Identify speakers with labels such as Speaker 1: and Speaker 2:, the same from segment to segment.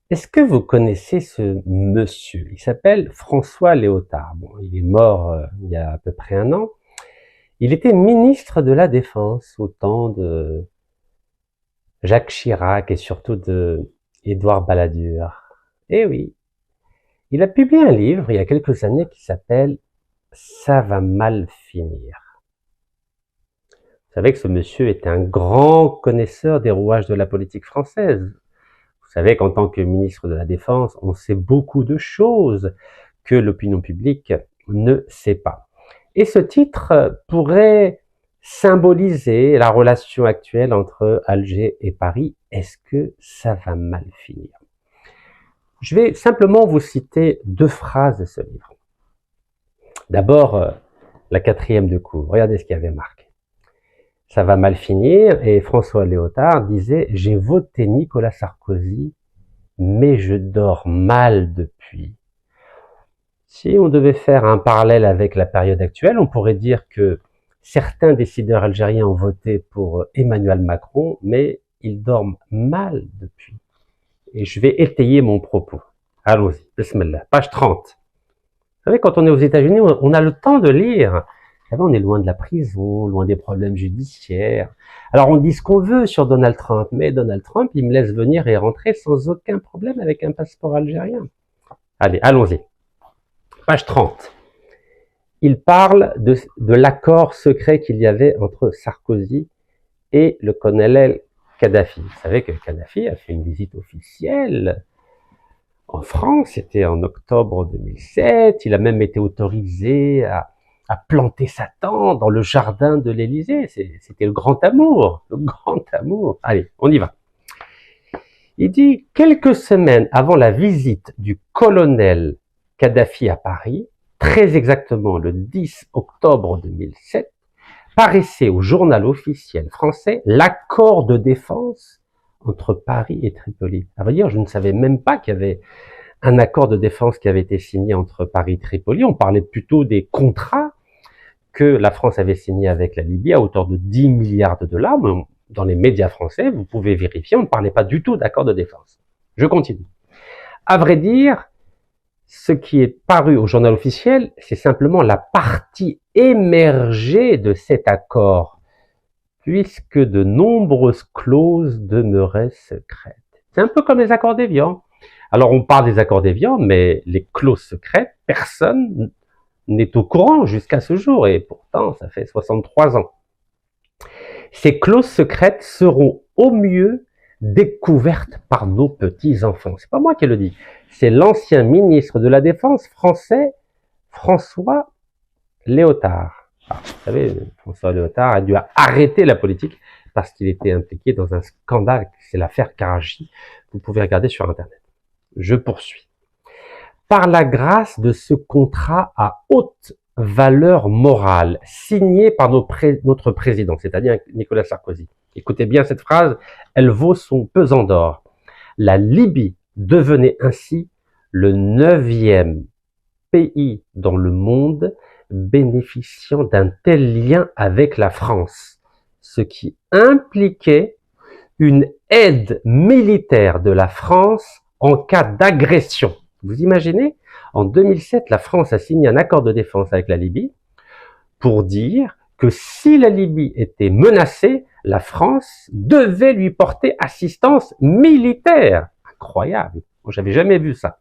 Speaker 1: Est-ce que vous connaissez ce monsieur? Il s'appelle François Léotard. Bon, il est mort il y a à peu près un an. Il était ministre de la Défense au temps de Jacques Chirac et surtout de Édouard Balladur. Eh oui, il a publié un livre il y a quelques années qui s'appelle Ça va mal finir. Vous savez que ce monsieur était un grand connaisseur des rouages de la politique française. Vous savez qu'en tant que ministre de la Défense, on sait beaucoup de choses que l'opinion publique ne sait pas. Et ce titre pourrait symboliser la relation actuelle entre Alger et Paris. Est-ce que ça va mal finir? Je vais simplement vous citer deux phrases de ce livre. D'abord, la quatrième de couve. Regardez ce qu'il y avait marqué. Ça va mal finir, et François Léotard disait « J'ai voté Nicolas Sarkozy, mais je dors mal depuis ». Si on devait faire un parallèle avec la période actuelle, on pourrait dire que certains décideurs algériens ont voté pour Emmanuel Macron, mais ils dorment mal depuis. Et je vais étayer mon propos. Allons-y, bismillah, page 30. Vous savez, quand on est aux États-Unis, on a le temps de lire. Vous savez, on est loin de la prison, loin des problèmes judiciaires. Alors on dit ce qu'on veut sur Donald Trump, mais Donald Trump, il me laisse venir et rentrer sans aucun problème avec un passeport algérien. Allez, allons-y. Page 30. Il parle de l'accord secret qu'il y avait entre Sarkozy et le colonel Kadhafi. Vous savez que Kadhafi a fait une visite officielle en France, c'était en octobre 2007, il a même été autorisé à planter sa tente dans le jardin de l'Élysée. C'était le grand amour, le grand amour. Allez, on y va. Il dit, quelques semaines avant la visite du colonel Kadhafi à Paris, très exactement le 10 octobre 2007, paraissait au journal officiel français l'accord de défense entre Paris et Tripoli. À vrai dire, je ne savais même pas qu'il y avait un accord de défense qui avait été signé entre Paris et Tripoli. On parlait plutôt des contrats que la France avait signés avec la Libye à hauteur de 10 milliards de dollars. Mais dans les médias français, vous pouvez vérifier, on ne parlait pas du tout d'accord de défense. Je continue. À vrai dire, ce qui est paru au journal officiel, c'est simplement la partie émergée de cet accord, puisque de nombreuses clauses demeuraient secrètes. C'est un peu comme les accords d'Évian. Alors on parle des accords d'Évian, mais les clauses secrètes, personne n'est au courant jusqu'à ce jour, et pourtant ça fait 63 ans. Ces clauses secrètes seront au mieux découvertes par nos petits-enfants. C'est pas moi qui le dis, c'est l'ancien ministre de la Défense français, François Léotard. Alors, vous savez, François Léotard a dû arrêter la politique parce qu'il était impliqué dans un scandale, c'est l'affaire Karachi. Vous pouvez regarder sur Internet. Je poursuis. Par la grâce de ce contrat à haute valeur morale, signé par notre président, c'est-à-dire Nicolas Sarkozy. Écoutez bien cette phrase, elle vaut son pesant d'or. La Libye devenait ainsi le 9e pays dans le monde bénéficiant d'un tel lien avec la France, ce qui impliquait une aide militaire de la France en cas d'agression. Vous imaginez? En 2007, la France a signé un accord de défense avec la Libye pour dire que si la Libye était menacée, la France devait lui porter assistance militaire. Incroyable. J'avais jamais vu ça.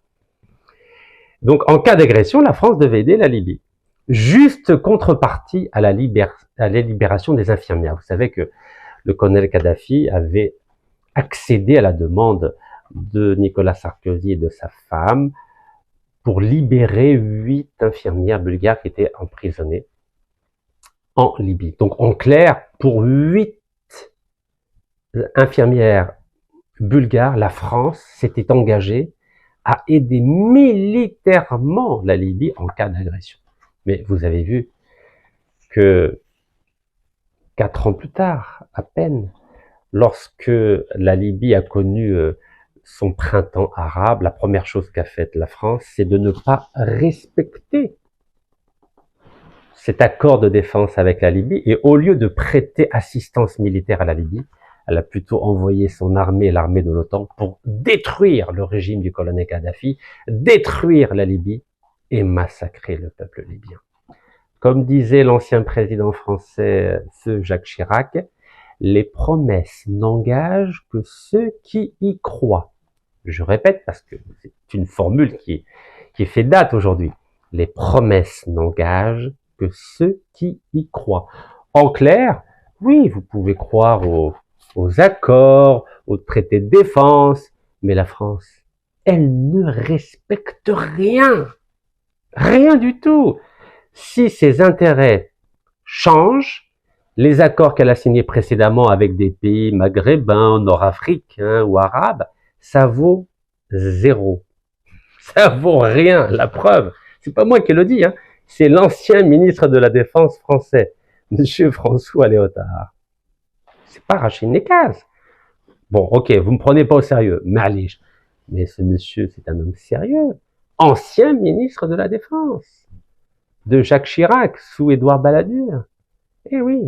Speaker 1: Donc, en cas d'agression, la France devait aider la Libye. Juste contrepartie à la libération des infirmières. Vous savez que le colonel Kadhafi avait accédé à la demande de Nicolas Sarkozy et de sa femme pour libérer 8 infirmières bulgares qui étaient emprisonnées en Libye. Donc en clair, pour 8 infirmières bulgares, la France s'était engagée à aider militairement la Libye en cas d'agression. Mais vous avez vu que 4 ans plus tard, à peine, lorsque la Libye a connu son printemps arabe, la première chose qu'a faite la France, c'est de ne pas respecter cet accord de défense avec la Libye, et au lieu de prêter assistance militaire à la Libye, Elle a plutôt envoyé son armée, l'armée de l'OTAN, pour détruire le régime du colonel Kadhafi, détruire la Libye et massacrer le peuple libyen. Comme disait l'ancien président français, ce Jacques Chirac, les promesses n'engagent que ceux qui y croient. Je répète parce que c'est une formule qui fait date aujourd'hui. Les promesses n'engagent que ceux qui y croient. En clair, oui, vous pouvez croire aux accords, aux traités de défense, mais la France, elle ne respecte rien. Rien du tout. Si ses intérêts changent, les accords qu'elle a signés précédemment avec des pays maghrébins, nord-africains ou arabes, ça vaut zéro. Ça vaut rien. La preuve, c'est pas moi qui le dis, hein, c'est l'ancien ministre de la Défense français, Monsieur François Léotard. C'est pas Rachid Nekaz. Bon, ok, vous me prenez pas au sérieux, malish. Mais ce monsieur, c'est un homme sérieux. Ancien ministre de la Défense. De Jacques Chirac, sous Édouard Balladur. Eh oui.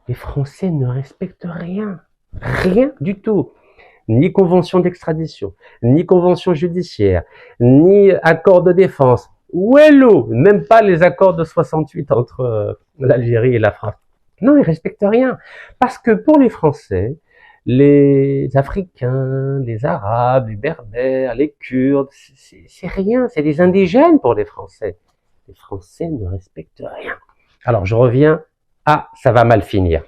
Speaker 1: Les Français ne respectent rien. Rien du tout. Ni convention d'extradition, ni convention judiciaire, ni accord de défense. Ouello, même pas les accords de 68 entre l'Algérie et la France. Non, ils respectent rien. Parce que pour les Français, les Africains, les Arabes, les Berbères, les Kurdes, c'est rien, c'est des indigènes pour les Français. Les Français ne respectent rien. Alors je reviens à ça va mal finir.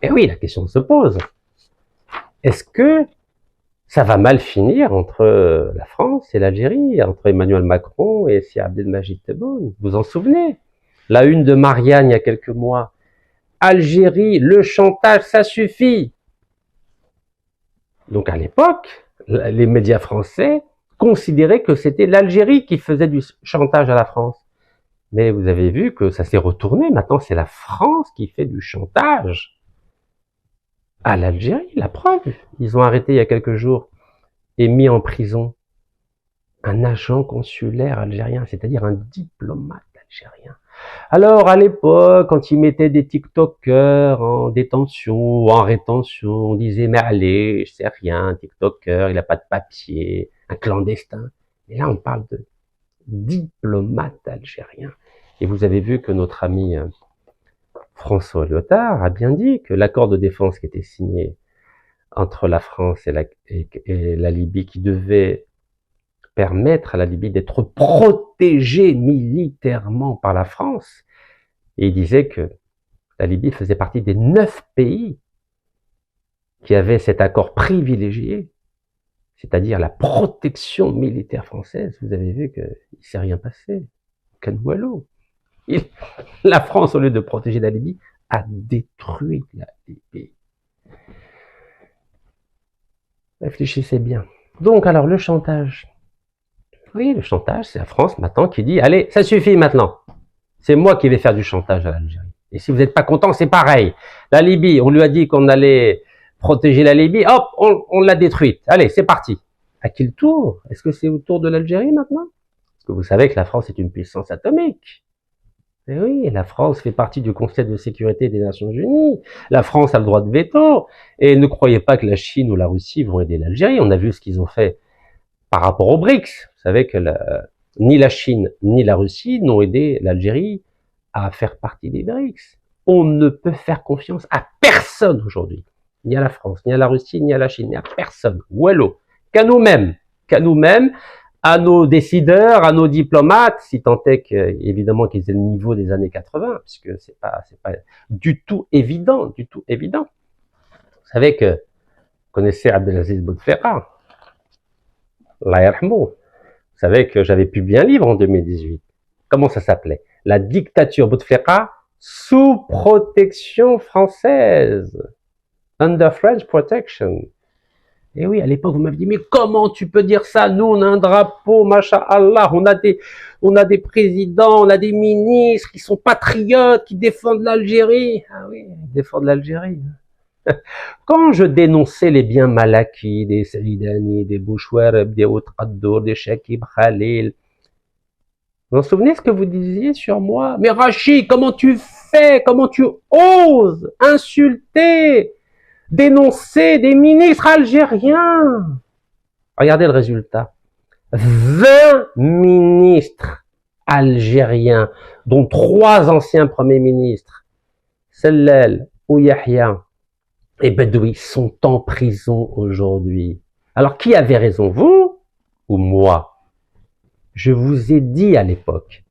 Speaker 1: Et oui, la question se pose. Est-ce que ça va mal finir entre la France et l'Algérie, entre Emmanuel Macron et Sir Abdelmajid Tebboune? Vous vous en souvenez? La une de Marianne il y a quelques mois. Algérie, le chantage, ça suffit. Donc à l'époque, les médias français considéraient que c'était l'Algérie qui faisait du chantage à la France. Mais vous avez vu que ça s'est retourné. Maintenant, c'est la France qui fait du chantage à l'Algérie. La preuve, ils ont arrêté il y a quelques jours et mis en prison un agent consulaire algérien, c'est-à-dire un diplomate algérien. Alors, à l'époque, quand ils mettaient des TikTokers en détention ou en rétention, on disait, mais allez, je sais rien, un TikToker, il n'a pas de papier, un clandestin. Et là, on parle de diplomate algérien. Et vous avez vu que notre ami François Léotard a bien dit que l'accord de défense qui était signé entre la France et la Libye, qui devait permettre à la Libye d'être protégée militairement par la France, et il disait que la Libye faisait partie des 9 pays qui avaient cet accord privilégié, c'est-à-dire la protection militaire française. Vous avez vu qu'il ne s'est rien passé. Canoualo. La France, au lieu de protéger la Libye, a détruit la Libye. Réfléchissez bien. Donc, alors, le chantage. Oui, le chantage, c'est la France maintenant qui dit, allez, ça suffit maintenant. C'est moi qui vais faire du chantage à l'Algérie. Et si vous n'êtes pas content, c'est pareil. La Libye, on lui a dit qu'on allait protéger la Libye, hop, on l'a détruite. Allez, c'est parti. À qui le tour? Est-ce que c'est au tour de l'Algérie maintenant? Parce que vous savez que la France est une puissance atomique. Et oui, la France fait partie du Conseil de sécurité des Nations Unies. La France a le droit de veto. Et ne croyez pas que la Chine ou la Russie vont aider l'Algérie. On a vu ce qu'ils ont fait par rapport aux BRICS. Vous savez que ni la Chine ni la Russie n'ont aidé l'Algérie à faire partie des BRICS. On ne peut faire confiance à personne aujourd'hui. Ni à la France, ni à la Russie, ni à la Chine, ni à personne. Ouello. Qu'à nous-mêmes. Qu'à nous-mêmes, à nos décideurs, à nos diplomates, si tant est que, évidemment qu'ils aient le niveau des années 80, puisque c'est pas du tout évident, du tout évident. Vous savez que, vous connaissez Abdelaziz Bouteflika, Allah yarhamou. Vous savez que j'avais publié un livre en 2018. Comment ça s'appelait? La dictature Bouteflika sous protection française. Under French protection. Et oui, à l'époque, vous m'avez dit, mais comment tu peux dire ça? Nous, on a un drapeau, masha'Allah, on a des présidents, on a des ministres qui sont patriotes, qui défendent l'Algérie. Ah oui, ils défendent l'Algérie. Quand je dénonçais les biens mal acquis des Saïdani, des Bouchouareb, des Outradour, des Shakib Khalil, vous vous souvenez ce que vous disiez sur moi? Mais Rachid, comment tu fais? Comment tu oses insulter dénoncer des ministres algériens. Regardez le résultat. 20 ministres algériens, dont 3 anciens premiers ministres, Sellel, Ouyahia et Bedoui, sont en prison aujourd'hui. Alors, qui avait raison, vous ou moi? Je vous ai dit à l'époque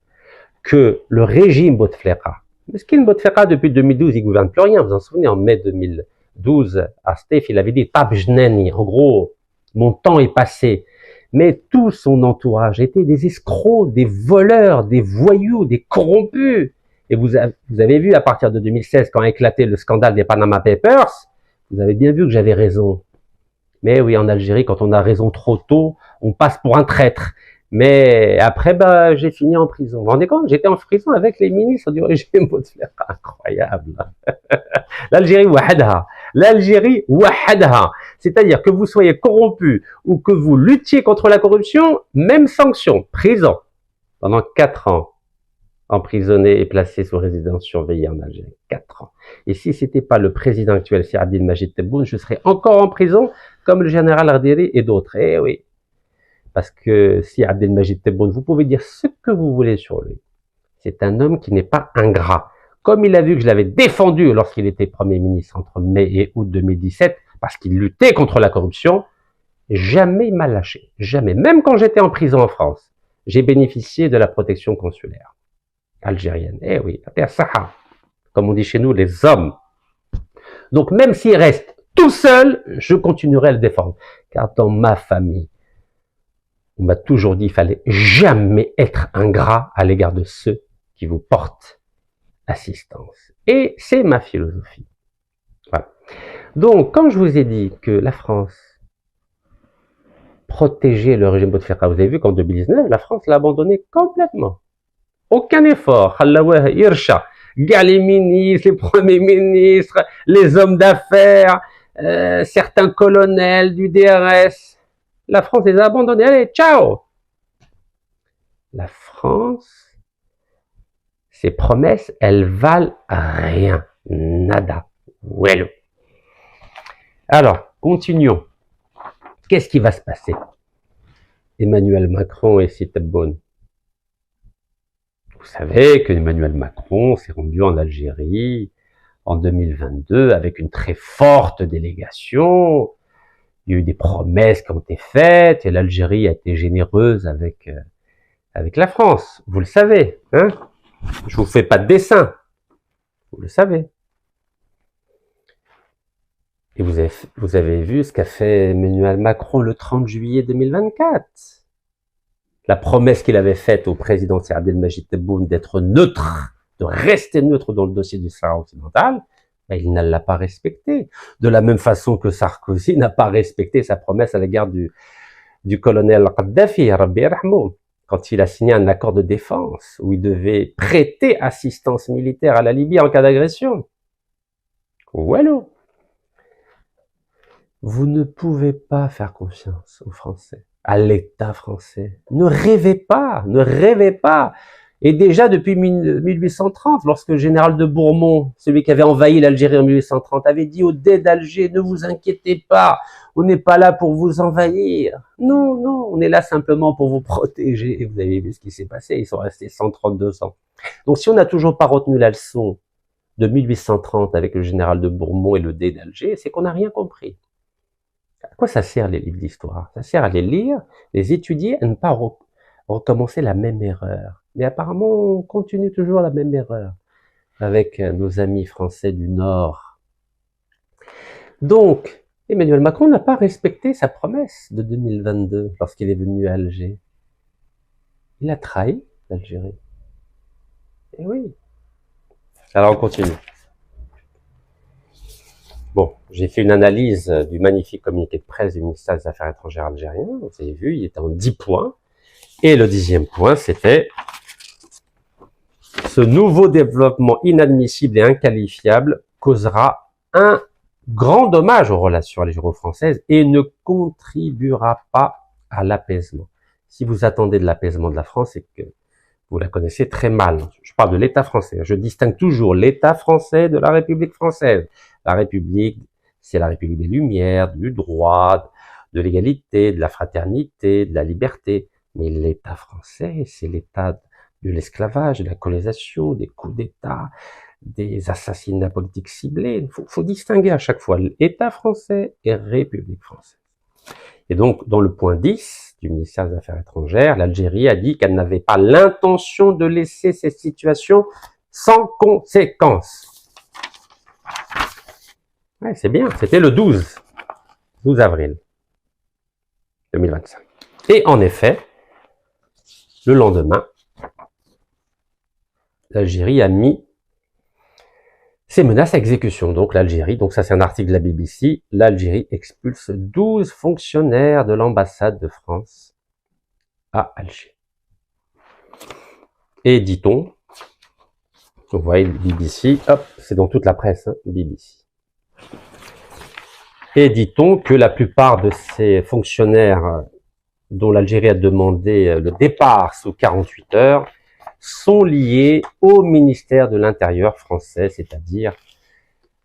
Speaker 1: que le régime Bouteflika, Meskin Bouteflika, depuis 2012, il gouverne plus rien. Vous vous en souvenez, en mai 2012, à Steph, il avait dit « Tabjnani », en gros, mon temps est passé. Mais tout son entourage était des escrocs, des voleurs, des voyous, des corrompus. Et vous avez vu, à partir de 2016, quand a éclaté le scandale des Panama Papers, vous avez bien vu que j'avais raison. Mais oui, en Algérie, quand on a raison trop tôt, on passe pour un traître. Mais après, j'ai fini en prison. Vous vous rendez compte? J'étais en prison avec les ministres du régime Bouteflika. Incroyable. L'Algérie wahadha. L'Algérie wahadha. C'est-à-dire que vous soyez corrompu ou que vous luttiez contre la corruption, même sanction, prison. Pendant 4 ans, emprisonné et placé sous résidence surveillée en Algérie. 4 ans. Et si c'était pas le président actuel, c'est Abdelmajid Tebboune, je serais encore en prison, comme le général Arderi et d'autres. Eh oui. Parce que si Abdelmajid Tebboune, vous pouvez dire ce que vous voulez sur lui. C'est un homme qui n'est pas ingrat. Comme il a vu que je l'avais défendu lorsqu'il était Premier ministre entre mai et août 2017, parce qu'il luttait contre la corruption, jamais il m'a lâché. Jamais. Même quand j'étais en prison en France, j'ai bénéficié de la protection consulaire algérienne. Eh oui, comme on dit chez nous, les hommes. Donc même s'il reste tout seul, je continuerai à le défendre. Car dans ma famille, on m'a toujours dit qu'il fallait jamais être ingrat à l'égard de ceux qui vous portent assistance. Et c'est ma philosophie. Voilà. Donc, quand je vous ai dit que la France protégeait le régime Bouteflika, vous avez vu qu'en 2019, la France l'a abandonné complètement. Aucun effort. Irsha, les ministres, les premiers ministres, les hommes d'affaires, certains colonels du DRS, la France les a abandonnés. Allez, ciao! La France, ses promesses, elles valent rien. Nada. Wello. Alors, continuons. Qu'est-ce qui va se passer? Emmanuel Macron et Tebboune. Vous savez que Emmanuel Macron s'est rendu en Algérie en 2022 avec une très forte délégation. Il y a eu des promesses qui ont été faites et l'Algérie a été généreuse avec la France. Vous le savez, hein? Je vous fais pas de dessin. Vous le savez. Et vous avez vu ce qu'a fait Emmanuel Macron le 30 juillet 2024. La promesse qu'il avait faite au président Abdelmajid Tebboune d'être neutre, de rester neutre dans le dossier du Sahara occidental, il ne l'a pas respecté. De la même façon que Sarkozy n'a pas respecté sa promesse à l'égard du colonel Kadhafi, Rabbi Rahmou, quand il a signé un accord de défense où il devait prêter assistance militaire à la Libye en cas d'agression. Wallo. Vous ne pouvez pas faire confiance aux Français, à l'État français. Ne rêvez pas, ne rêvez pas. Et déjà depuis 1830, lorsque le général de Bourmont, celui qui avait envahi l'Algérie en 1830, avait dit aux dés d'Alger, ne vous inquiétez pas, on n'est pas là pour vous envahir. Non, non, on est là simplement pour vous protéger. Et vous avez vu ce qui s'est passé, ils sont restés 132 ans. Donc si on n'a toujours pas retenu la leçon de 1830 avec le général de Bourmont et le dé d'Alger, c'est qu'on n'a rien compris. À quoi ça sert les livres d'histoire? Ça sert à les lire, les étudier et ne pas recommencer la même erreur. Mais apparemment, on continue toujours la même erreur avec nos amis français du Nord. Donc, Emmanuel Macron n'a pas respecté sa promesse de 2022 lorsqu'il est venu à Alger. Il a trahi l'Algérie. Eh oui. Alors, on continue. Bon, j'ai fait une analyse du magnifique communiqué de presse du ministère des Affaires étrangères algérien. Vous avez vu, il était en 10 points. Et le 10e point, c'était ce nouveau développement inadmissible et inqualifiable causera un grand dommage aux relations algéro-françaises et ne contribuera pas à l'apaisement. Si vous attendez de l'apaisement de la France, c'est que vous la connaissez très mal. Je parle de l'État français. Je distingue toujours l'État français de la République française. La République, c'est la République des Lumières, du droit, de l'égalité, de la fraternité, de la liberté. Mais l'État français, c'est l'État de l'esclavage, de la colonisation, des coups d'État, des assassinats politiques ciblés. Il faut distinguer à chaque fois l'État français et République française. Et donc, dans le point 10 du ministère des Affaires étrangères, l'Algérie a dit qu'elle n'avait pas l'intention de laisser cette situation sans conséquence. Ouais, c'est bien, c'était le 12 avril 2025. Et en effet, le lendemain, l'Algérie a mis ses menaces à exécution. Donc l'Algérie, donc ça c'est un article de la BBC, l'Algérie expulse 12 fonctionnaires de l'ambassade de France à Alger. Et dit-on, vous voyez BBC, hop, c'est dans toute la presse, hein, BBC. Et dit-on que la plupart de ces fonctionnaires dont l'Algérie a demandé le départ sous 48 heures sont liés au ministère de l'Intérieur français, c'est-à-dire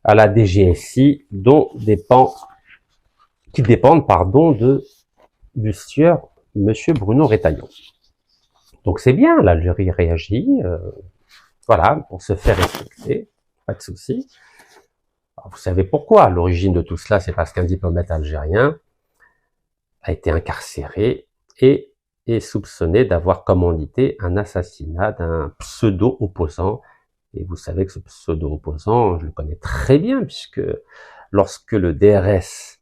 Speaker 1: à la DGSI, qui dépendent du sieur Monsieur Bruno Retailleau. Donc c'est bien, l'Algérie réagit, voilà, pour se faire respecter, pas de souci. Alors, vous savez pourquoi? L'origine de tout cela, c'est parce qu'un diplomate algérien a été incarcéré et est soupçonné d'avoir commandité un assassinat d'un pseudo-opposant. Et vous savez que ce pseudo-opposant, je le connais très bien, puisque lorsque le DRS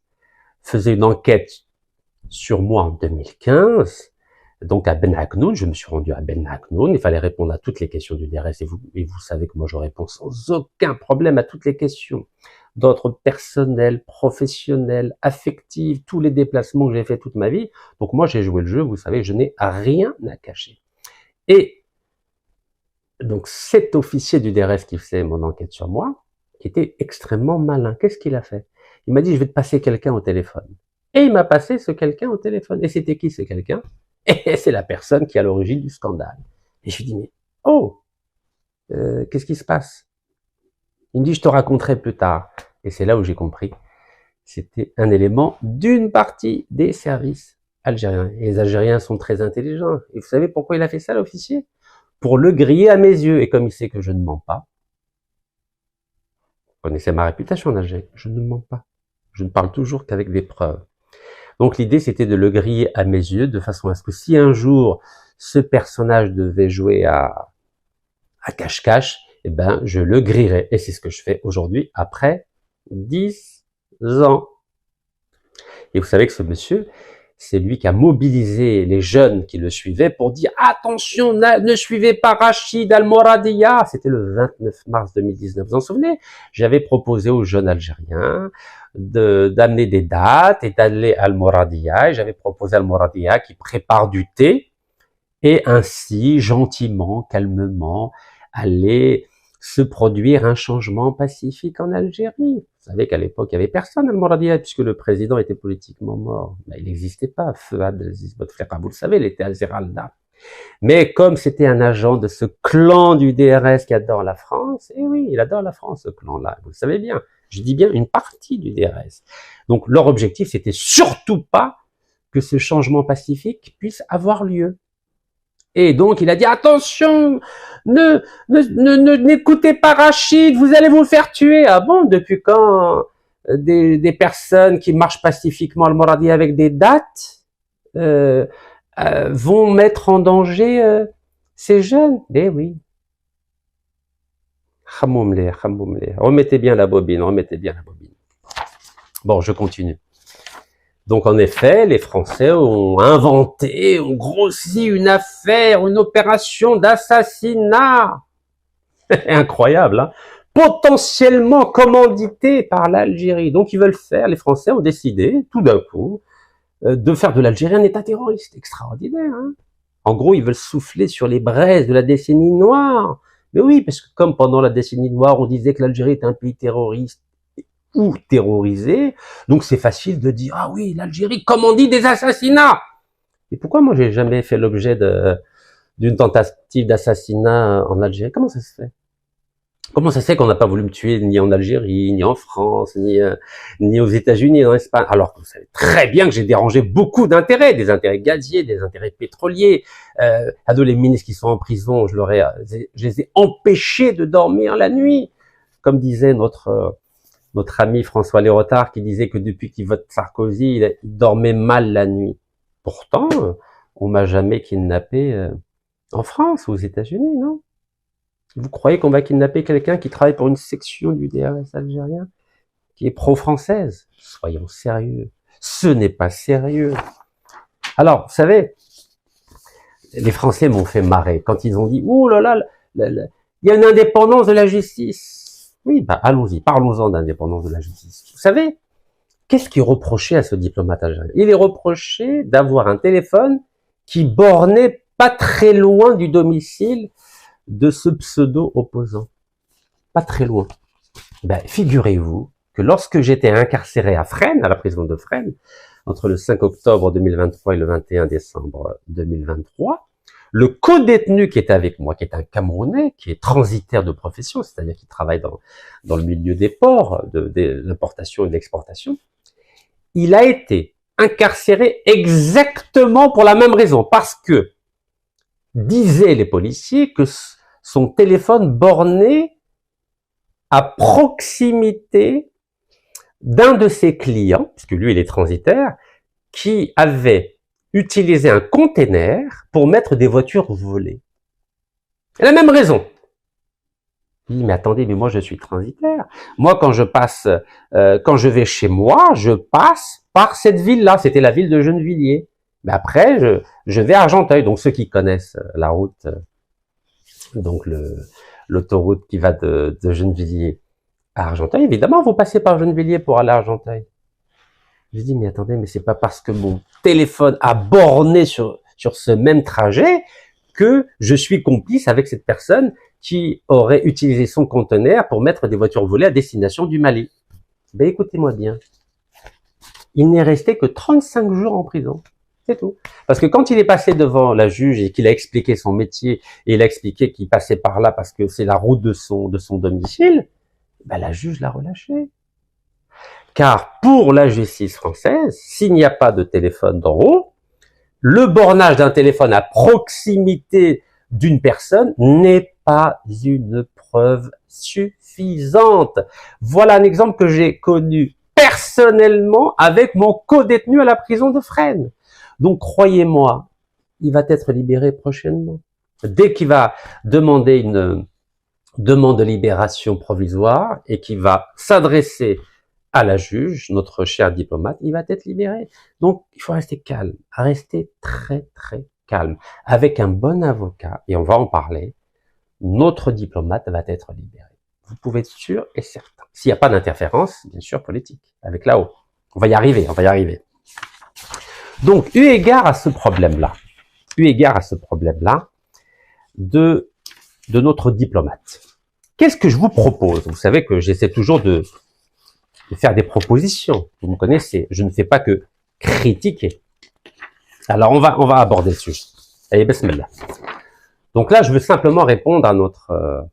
Speaker 1: faisait une enquête sur moi en 2015, donc à Ben Aknoun, je me suis rendu à Ben Aknoun, il fallait répondre à toutes les questions du DRS, et vous savez que moi je réponds sans aucun problème à toutes les questions d'ordre personnel, professionnel, affectif, tous les déplacements que j'ai fait toute ma vie. Donc moi j'ai joué le jeu, vous savez, je n'ai rien à cacher. Et donc cet officier du DRS qui faisait mon enquête sur moi, qui était extrêmement malin, qu'est-ce qu'il a fait? Il m'a dit, je vais te passer quelqu'un au téléphone. Et il m'a passé ce quelqu'un au téléphone. Et c'était qui ce quelqu'un? Et c'est la personne qui est à l'origine du scandale. Et je lui dis, mais oh, qu'est-ce qui se passe? Il me dit, je te raconterai plus tard. Et c'est là où j'ai compris. C'était un élément d'une partie des services algériens. Et les Algériens sont très intelligents. Et vous savez pourquoi il a fait ça, l'officier? Pour le griller à mes yeux. Et comme il sait que je ne mens pas, vous connaissez ma réputation en Algérie, je ne mens pas. Je ne parle toujours qu'avec des preuves. Donc l'idée, c'était de le griller à mes yeux, de façon à ce que si un jour, ce personnage devait jouer à cache-cache, eh ben, je le grillerai. Et c'est ce que je fais aujourd'hui, après 10 ans. Et vous savez que ce monsieur, c'est lui qui a mobilisé les jeunes qui le suivaient pour dire « Attention, ne suivez pas Rachid Al-Moradiya ». C'était le 29 mars 2019. Vous vous en souvenez? J'avais proposé aux jeunes Algériens d'amener des dates et d'aller à Al-Moradiya. Et j'avais proposé à Al-Moradiya qui prépare du thé et ainsi, gentiment, calmement, aller se produire un changement pacifique en Algérie. Vous savez qu'à l'époque, il n'y avait personne à Al-Moradiya, puisque le président était politiquement mort. Ben, il n'existait pas, Fouad Aziz Bouteflika, vous le savez, il était à Zeralda. Mais comme c'était un agent de ce clan du DRS qui adore la France, et oui, il adore la France, ce clan-là, vous le savez bien. Je dis bien une partie du DRS. Donc leur objectif, c'était surtout pas que ce changement pacifique puisse avoir lieu. Et donc, il a dit, attention, n'écoutez pas Rachid, vous allez vous faire tuer. Ah bon, depuis quand des personnes qui marchent pacifiquement à Al-Moradiya avec des dates vont mettre en danger ces jeunes? Eh oui. Khamoumlé. Remettez bien la bobine, Bon, je continue. Donc en effet, les Français ont grossi une affaire, une opération d'assassinat. Incroyable, hein? Potentiellement commandité par l'Algérie. Donc ils veulent faire, les Français ont décidé, tout d'un coup, de faire de l'Algérie un État terroriste. Extraordinaire, hein? En gros, ils veulent souffler sur les braises de la décennie noire. Mais oui, parce que comme pendant la décennie noire, on disait que l'Algérie était un pays terroriste, ou terrorisé, donc c'est facile de dire, ah oui, l'Algérie commandit des assassinats. Et pourquoi moi j'ai jamais fait l'objet d'une tentative d'assassinat en Algérie? Comment ça se fait? Comment ça se fait qu'on n'a pas voulu me tuer ni en Algérie, ni en France, ni aux États-Unis, en Espagne? Alors vous savez très bien que j'ai dérangé beaucoup d'intérêts, des intérêts gaziers, des intérêts pétroliers. Les ministres qui sont en prison, je les ai empêchés de dormir la nuit. Comme disait notre ami François Léotard, qui disait que depuis qu'il vote Sarkozy, il dormait mal la nuit. Pourtant, on m'a jamais kidnappé en France ou aux États-Unis, non? Vous croyez qu'on va kidnapper quelqu'un qui travaille pour une section du DRS algérien, qui est pro-française? Soyons sérieux. Ce n'est pas sérieux. Alors, vous savez, les Français m'ont fait marrer quand ils ont dit « Ouh là là, il y a une indépendance de la justice ». Oui, bah allons-y, parlons-en d'indépendance de la justice. Vous savez, qu'est-ce qui est reproché à ce diplomate algérien? Il est reproché d'avoir un téléphone qui bornait pas très loin du domicile de ce pseudo-opposant. Pas très loin. Ben, figurez-vous que lorsque j'étais incarcéré à Fresnes, à la prison de Fresnes, entre le 5 octobre 2023 et le 21 décembre 2023, le co-détenu qui était avec moi, qui est un Camerounais, qui est transitaire de profession, c'est-à-dire qui travaille dans le milieu des ports, de l'importation et de l'exportation, il a été incarcéré exactement pour la même raison, parce que disaient les policiers que son téléphone borné à proximité d'un de ses clients, puisque lui il est transitaire, qui avait utilisé un container pour mettre des voitures volées. Et la même raison. Il dit, mais attendez, mais moi je suis transitaire. Moi quand je vais chez moi, je passe par cette ville-là. C'était la ville de Gennevilliers. Mais après, je vais à Argenteuil. Donc ceux qui connaissent la route, donc l'autoroute qui va de Gennevilliers à Argenteuil, évidemment, vous passez par Gennevilliers pour aller à Argenteuil. Je dis, mais attendez, mais c'est pas parce que mon téléphone a borné sur ce même trajet que je suis complice avec cette personne qui aurait utilisé son conteneur pour mettre des voitures volées à destination du Mali. Ben écoutez-moi bien, il n'est resté que 35 jours en prison. C'est tout. Parce que quand il est passé devant la juge et qu'il a expliqué son métier, et il a expliqué qu'il passait par là parce que c'est la route de son domicile, ben la juge l'a relâché. Car pour la justice française, s'il n'y a pas de téléphone d'en haut, le bornage d'un téléphone à proximité d'une personne n'est pas une preuve suffisante. Voilà un exemple que j'ai connu personnellement avec mon co-détenu à la prison de Fresnes. Donc, croyez-moi, il va être libéré prochainement. Dès qu'il va demander une demande de libération provisoire et qu'il va s'adresser à la juge, notre cher diplomate, il va être libéré. Donc, il faut rester calme, rester très, très calme. Avec un bon avocat, et on va en parler, notre diplomate va être libéré. Vous pouvez être sûr et certain. S'il n'y a pas d'interférence, bien sûr, politique, avec là-haut. On va y arriver, on va y arriver. Donc, eu égard à ce problème-là, de notre diplomate, qu'est-ce que je vous propose? Vous savez que j'essaie toujours de faire des propositions. Vous me connaissez, je ne fais pas que critiquer. Alors, on va aborder le sujet. Allez, bismillah. Donc là, je veux simplement répondre à notre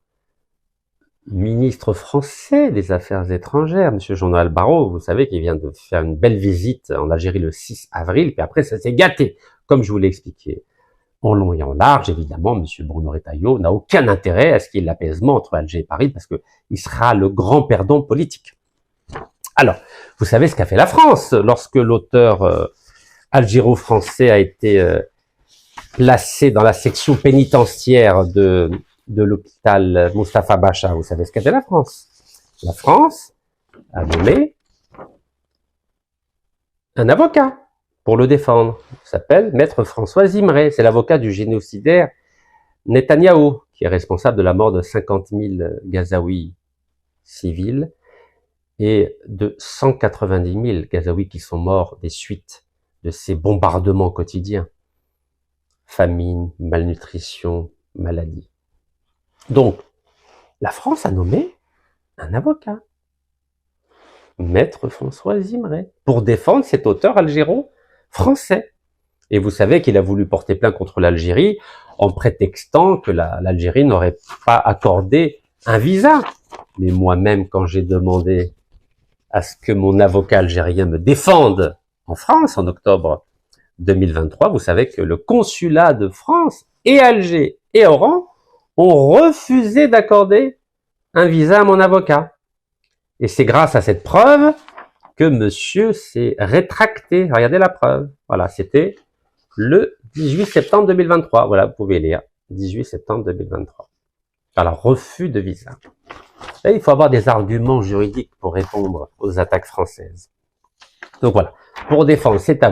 Speaker 1: ministre français des Affaires étrangères, M. Jean-Noël Barrot. Vous savez qu'il vient de faire une belle visite en Algérie le 6 avril, puis après, ça s'est gâté, comme je vous l'ai expliqué. En long et en large, évidemment, M. Bruno Retailleau n'a aucun intérêt à ce qu'il y ait l'apaisement entre Alger et Paris, parce qu'il sera le grand perdant politique. Alors, vous savez ce qu'a fait la France lorsque l'auteur algéro-français a été placé dans la section pénitentiaire de l'hôpital Mustapha Bacha. Vous savez ce qu'a fait la France? La France a nommé un avocat pour le défendre. Il s'appelle Maître François Zimré. C'est l'avocat du génocidaire Netanyahou, qui est responsable de la mort de 50 000 Gazaouis civils et de 190 000 Gazaouis qui sont morts des suites de ces bombardements quotidiens. Famine, malnutrition, maladie. Donc, la France a nommé un avocat, Maître François Zimré, pour défendre cet auteur algéro-français. Et vous savez qu'il a voulu porter plainte contre l'Algérie en prétextant que l'Algérie n'aurait pas accordé un visa. Mais moi-même, quand j'ai demandé à ce que mon avocat algérien me défende en France en octobre 2023, vous savez que le consulat de France et Alger et Oran ont refusé d'accorder un visa à mon avocat. Et c'est grâce à cette preuve que monsieur s'est rétracté. Regardez la preuve. Voilà, c'était le 18 septembre 2023. Voilà, vous pouvez lire. 18 septembre 2023. Alors, refus de visa. Là, il faut avoir des arguments juridiques pour répondre aux attaques françaises. Donc voilà, pour défendre cet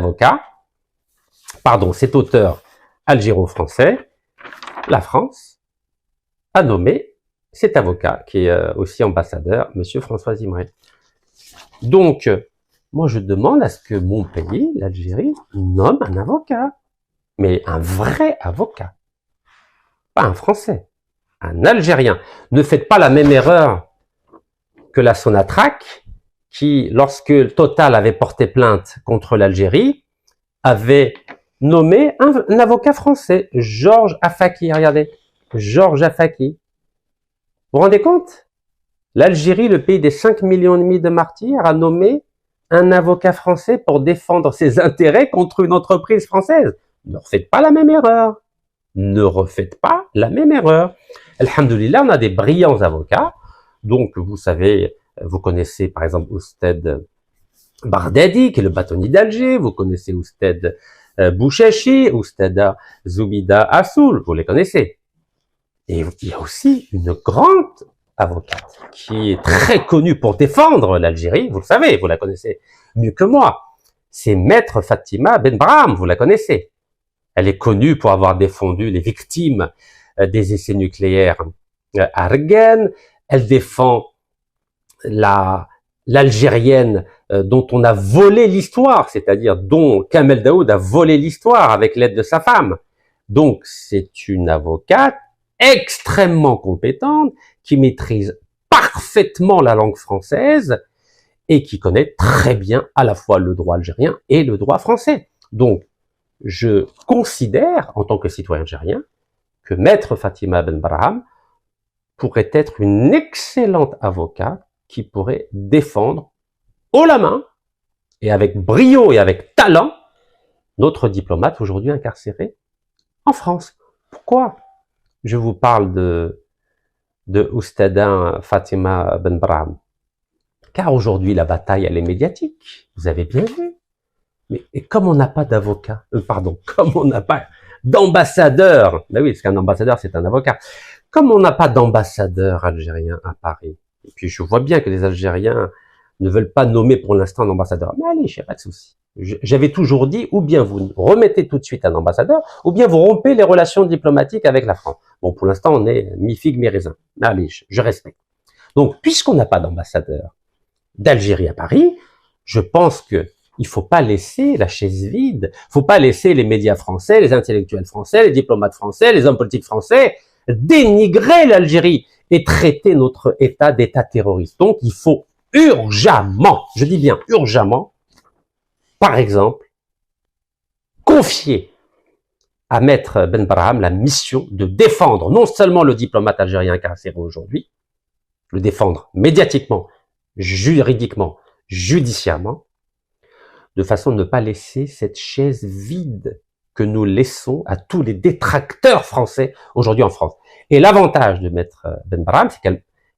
Speaker 1: auteur algéro-français, la France a nommé cet avocat, qui est aussi ambassadeur, monsieur François Zimré. Donc, moi je demande à ce que mon pays, l'Algérie, nomme un avocat, mais un vrai avocat, pas un Français, un Algérien. Ne faites pas la même erreur que la Sonatrach, qui, lorsque Total avait porté plainte contre l'Algérie, avait nommé un avocat français, Georges Afaki. Regardez, Georges Afaki. Vous vous rendez compte? L'Algérie, le pays des 5,5 millions de martyrs, a nommé un avocat français pour défendre ses intérêts contre une entreprise française. Ne refaites pas la même erreur. Ne refaites pas la même erreur. Alhamdoulilah, on a des brillants avocats. Donc, vous savez, vous connaissez par exemple Ousted Bardadi, qui est le bâtonnier d'Alger. Vous connaissez Ousted Bouchachi, Oustada Zoubida Assoul. Vous les connaissez. Et il y a aussi une grande avocate qui est très connue pour défendre l'Algérie. Vous le savez, vous la connaissez mieux que moi. C'est Maître Fatima Benbraham, vous la connaissez. Elle est connue pour avoir défendu les victimes des essais nucléaires à Argen. Elle défend l'Algérienne dont on a volé l'histoire, c'est-à-dire dont Kamel Daoud a volé l'histoire avec l'aide de sa femme. Donc, c'est une avocate extrêmement compétente, qui maîtrise parfaitement la langue française et qui connaît très bien à la fois le droit algérien et le droit français. Donc, je considère, en tant que citoyen algérien, que Maître Fatima Benbraham pourrait être une excellente avocate qui pourrait défendre haut la main et avec brio et avec talent notre diplomate aujourd'hui incarcéré en France. Pourquoi je vous parle de Oustadin Fatima Benbraham? Car aujourd'hui, la bataille, elle est médiatique. Vous avez bien vu. Mais et comme on n'a pas d'avocat, comme on n'a pas d'ambassadeur, ben oui, parce qu'un ambassadeur, c'est un avocat. Comme on n'a pas d'ambassadeur algérien à Paris, et puis je vois bien que les Algériens ne veulent pas nommer pour l'instant un ambassadeur. Mais allez, il n'y a pas de souci. J'avais toujours dit, ou bien vous remettez tout de suite un ambassadeur, ou bien vous rompez les relations diplomatiques avec la France. Bon, pour l'instant, on est mi-figue, mi-raisin. Mais allez, je respecte. Donc, puisqu'on n'a pas d'ambassadeur d'Algérie à Paris, je pense que il faut pas laisser la chaise vide. Faut pas laisser les médias français, les intellectuels français, les diplomates français, les hommes politiques français dénigrer l'Algérie et traiter notre État d'État terroriste. Donc, il faut urgemment, je dis bien urgemment, par exemple, confier à Maître Benbraham la mission de défendre non seulement le diplomate algérien incarcéré aujourd'hui, le défendre médiatiquement, juridiquement, judiciairement, de façon à ne pas laisser cette chaise vide que nous laissons à tous les détracteurs français aujourd'hui en France. Et l'avantage de Maître Benbraham,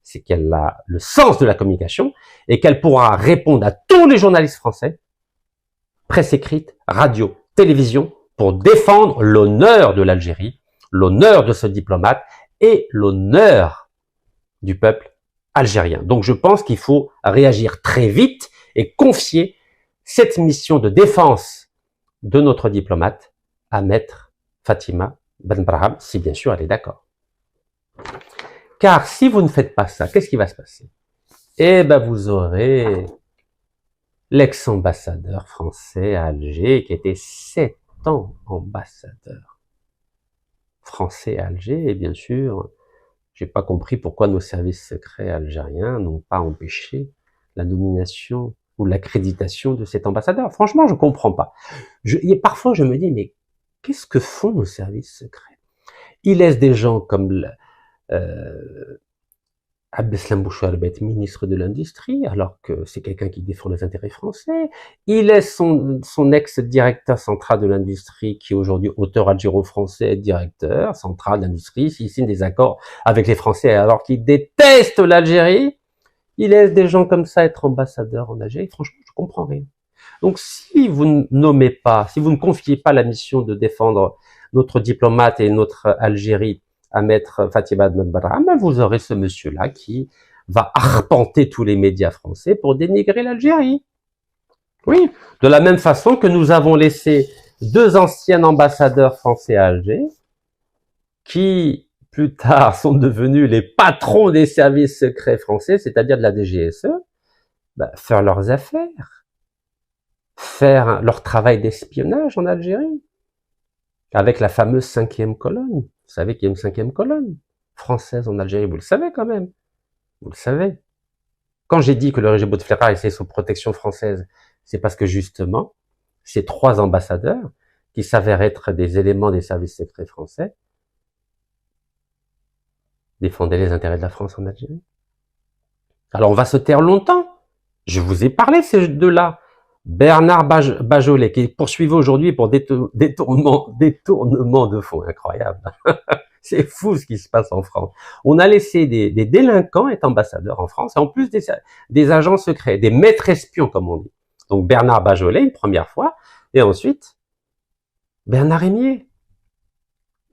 Speaker 1: c'est qu'elle a le sens de la communication et qu'elle pourra répondre à tous les journalistes français, presse écrite, radio, télévision, pour défendre l'honneur de l'Algérie, l'honneur de ce diplomate et l'honneur du peuple algérien. Donc je pense qu'il faut réagir très vite et confier cette mission de défense de notre diplomate à Maître Fatima Benbraham, si bien sûr elle est d'accord. Car si vous ne faites pas ça, qu'est-ce qui va se passer? Eh ben vous aurez l'ex-ambassadeur français à Alger, qui était 7 ans ambassadeur français à Alger, et bien sûr, j'ai pas compris pourquoi nos services secrets algériens n'ont pas empêché la nomination ou l'accréditation de cet ambassadeur. Franchement, je comprends pas. Parfois, je me dis, mais qu'est-ce que font nos services secrets? Ils laissent des gens comme Abdeslam Bouchouari va être ministre de l'Industrie, alors que c'est quelqu'un qui défend les intérêts français. Il est son ex-directeur central de l'Industrie, qui est aujourd'hui auteur algéro-français, directeur central de l'Industrie, s'il signe des accords avec les Français alors qu'il déteste l'Algérie. Il laisse des gens comme ça être ambassadeurs en Algérie. Franchement, je comprends rien. Donc, si vous ne nommez pas, si vous ne confiez pas la mission de défendre notre diplomate et notre Algérie à maître Fatima Benbrahma, vous aurez ce monsieur-là qui va arpenter tous les médias français pour dénigrer l'Algérie. Oui, de la même façon que nous avons laissé 2 anciens ambassadeurs français à Alger, qui plus tard sont devenus les patrons des services secrets français, c'est-à-dire de la DGSE, faire leurs affaires, faire leur travail d'espionnage en Algérie, avec la fameuse 5e colonne. Vous savez qu'il y a une 5e colonne française en Algérie, vous le savez quand même, vous le savez. Quand j'ai dit que le régime Bouteflika était sous protection française, c'est parce que justement, ces 3 ambassadeurs, qui s'avèrent être des éléments des services secrets français, défendaient les intérêts de la France en Algérie. Alors on va se taire longtemps. Je vous ai parlé de ces 2-là. Bernard Bajolet, qui est poursuivi aujourd'hui pour détournement de fonds. Incroyable. C'est fou ce qui se passe en France. On a laissé des délinquants être ambassadeurs en France, et en plus des agents secrets, des maîtres espions, comme on dit. Donc Bernard Bajolet, une première fois, et ensuite Bernard Rémier.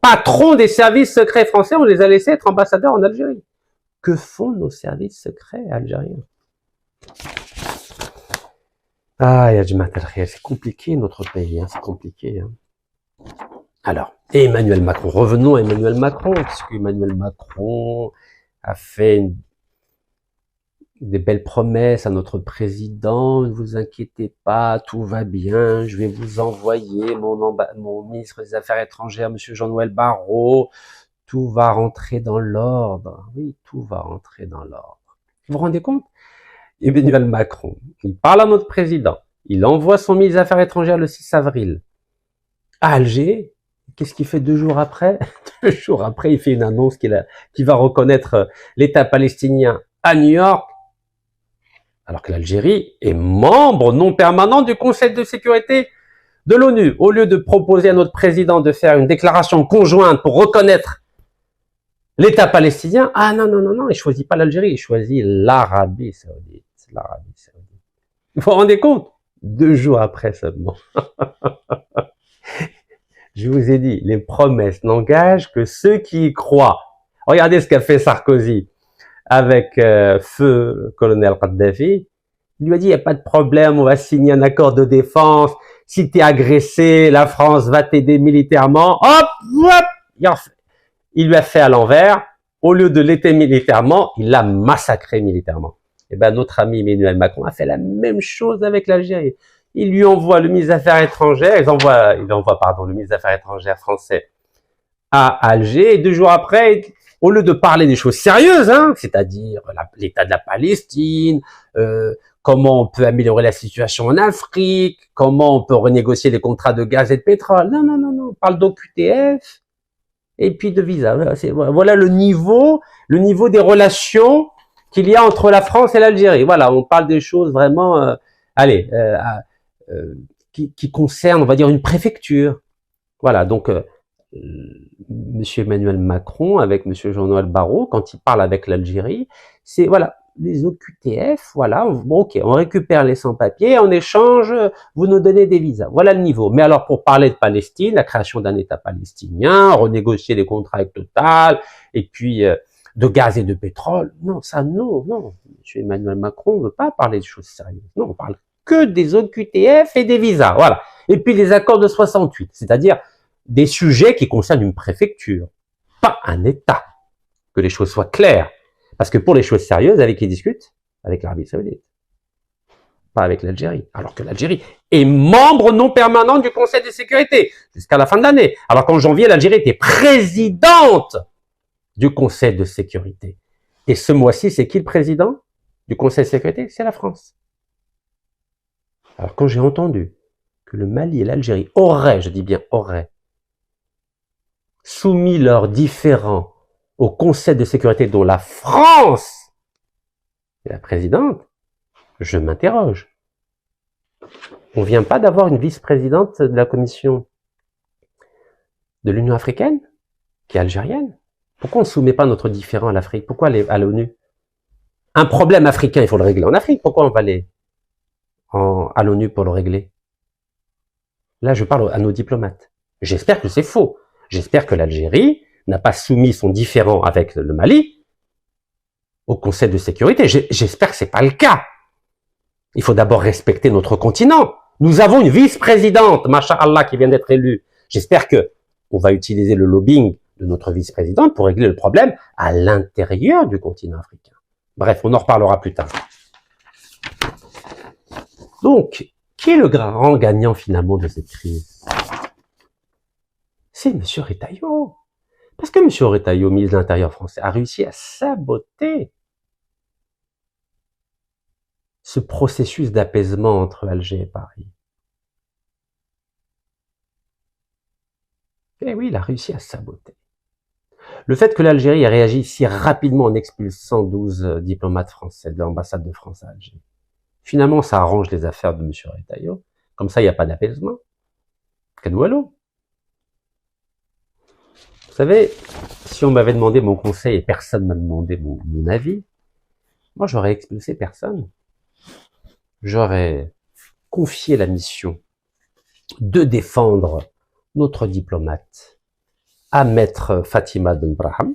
Speaker 1: Patron des services secrets français, on les a laissés être ambassadeurs en Algérie. Que font nos services secrets algériens? Ah, c'est compliqué notre pays, hein, c'est compliqué. Hein. Alors, Emmanuel Macron, revenons à Emmanuel Macron, parce qu'Emmanuel Macron a fait des belles promesses à notre président. Ne vous inquiétez pas, tout va bien, je vais vous envoyer mon ministre des Affaires étrangères, monsieur Jean-Noël Barrot, tout va rentrer dans l'ordre. Oui, tout va rentrer dans l'ordre. Vous vous rendez compte? Emmanuel Macron, il parle à notre président, il envoie son ministre des Affaires étrangères le 6 avril à Alger. Qu'est-ce qu'il fait 2 jours après? 2 jours après, il fait une annonce qu'il va reconnaître l'État palestinien à New York, alors que l'Algérie est membre non permanent du Conseil de sécurité de l'ONU. Au lieu de proposer à notre président de faire une déclaration conjointe pour reconnaître l'État palestinien, ah non, il choisit pas l'Algérie, il choisit l'Arabie Saoudite. L'Arabie Saoudite. Vous vous rendez compte? 2 jours après seulement. Je vous ai dit, les promesses n'engagent que ceux qui y croient. Regardez ce qu'a fait Sarkozy avec feu le colonel Kadhafi. Il lui a dit, il n'y a pas de problème, on va signer un accord de défense. Si tu es agressé, la France va t'aider militairement. Hop, il lui a fait à l'envers. Au lieu de l'aider militairement, il l'a massacré militairement. Et ben notre ami Emmanuel Macron a fait la même chose avec l'Algérie. Il lui envoie le ministre des Affaires étrangères, il envoie le ministre des Affaires étrangères français à Alger, et 2 jours après, au lieu de parler des choses sérieuses, hein, c'est-à-dire l'état de la Palestine, comment on peut améliorer la situation en Afrique, comment on peut renégocier les contrats de gaz et de pétrole, non, on parle d'OQTF, et puis de visa. Voilà le niveau des relations qu'il y a entre la France et l'Algérie. Voilà, on parle des choses vraiment, qui concernent, on va dire, une préfecture. Voilà, donc Monsieur Emmanuel Macron avec Monsieur Jean-Noël Barrot, quand il parle avec l'Algérie, c'est voilà, les OQTF, voilà, bon, ok, on récupère les sans-papiers, en échange, vous nous donnez des visas. Voilà le niveau. Mais alors, pour parler de Palestine, la création d'un État palestinien, renégocier les contrats avec Total, et puis de gaz et de pétrole, non, Monsieur Emmanuel Macron ne veut pas parler de choses sérieuses. Non, on parle que des OQTF et des visas, voilà. Et puis les accords de 68, c'est-à-dire des sujets qui concernent une préfecture, pas un État. Que les choses soient claires. Parce que pour les choses sérieuses, avec qui ils discutent? Avec l'Arabie Saoudite. Pas avec l'Algérie. Alors que l'Algérie est membre non permanent du Conseil de sécurité jusqu'à la fin de l'année. Alors qu'en janvier, l'Algérie était présidente du Conseil de sécurité. Et ce mois-ci, c'est qui le président du Conseil de sécurité? C'est la France. Alors quand j'ai entendu que le Mali et l'Algérie auraient, je dis bien auraient, soumis leurs différends au Conseil de sécurité dont la France Et la présidente, je m'interroge. On vient pas d'avoir une vice-présidente de la commission de l'Union africaine, qui est algérienne. Pourquoi on ne soumet pas notre différend à l'Afrique? Pourquoi aller à l'ONU? Un problème africain, il faut le régler en Afrique. Pourquoi on va aller à l'ONU pour le régler? Là, je parle à nos diplomates. J'espère que c'est faux. J'espère que l'Algérie n'a pas soumis son différend avec le Mali au Conseil de sécurité. J'espère que c'est pas le cas. Il faut d'abord respecter notre continent. Nous avons une vice-présidente, masha'Allah, qui vient d'être élue. J'espère que on va utiliser le lobbying de notre vice-présidente pour régler le problème à l'intérieur du continent africain. Bref, on en reparlera plus tard. Donc, qui est le grand gagnant finalement de cette crise? C'est M. Retailleau. Parce que M. Retailleau, ministre de l'Intérieur français, a réussi à saboter ce processus d'apaisement entre Alger et Paris. Eh oui, il a réussi à saboter. Le fait que l'Algérie ait réagi si rapidement en expulsant 12 diplomates français de l'ambassade de France à Alger, finalement, ça arrange les affaires de M. Retailleau. Comme ça, il n'y a pas d'apaisement. Cadoualo. Vous savez, si on m'avait demandé mon conseil et personne ne m'a demandé mon avis, moi, j'aurais expulsé personne. J'aurais confié la mission de défendre notre diplomate à maître Fatima Benbraham.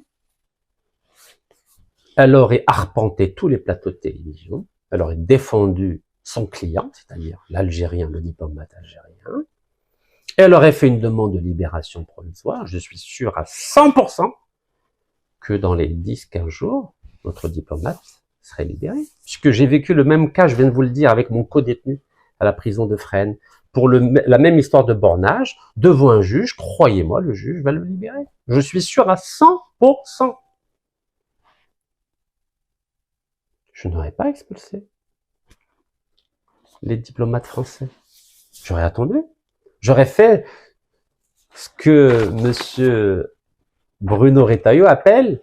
Speaker 1: Elle aurait arpenté tous les plateaux de télévision. Elle aurait défendu son client, c'est-à-dire l'Algérien, le diplomate algérien. Elle aurait fait une demande de libération provisoire. Je suis sûr à 100% que dans les 10-15 jours, notre diplomate serait libéré. Puisque j'ai vécu le même cas, je viens de vous le dire, avec mon co-détenu à la prison de Fresnes, pour la même histoire de bornage, devant un juge, croyez-moi, le juge va le libérer. Je suis sûr à 100%. Je n'aurais pas expulsé les diplomates français. J'aurais attendu. J'aurais fait ce que monsieur Bruno Retailleau appelle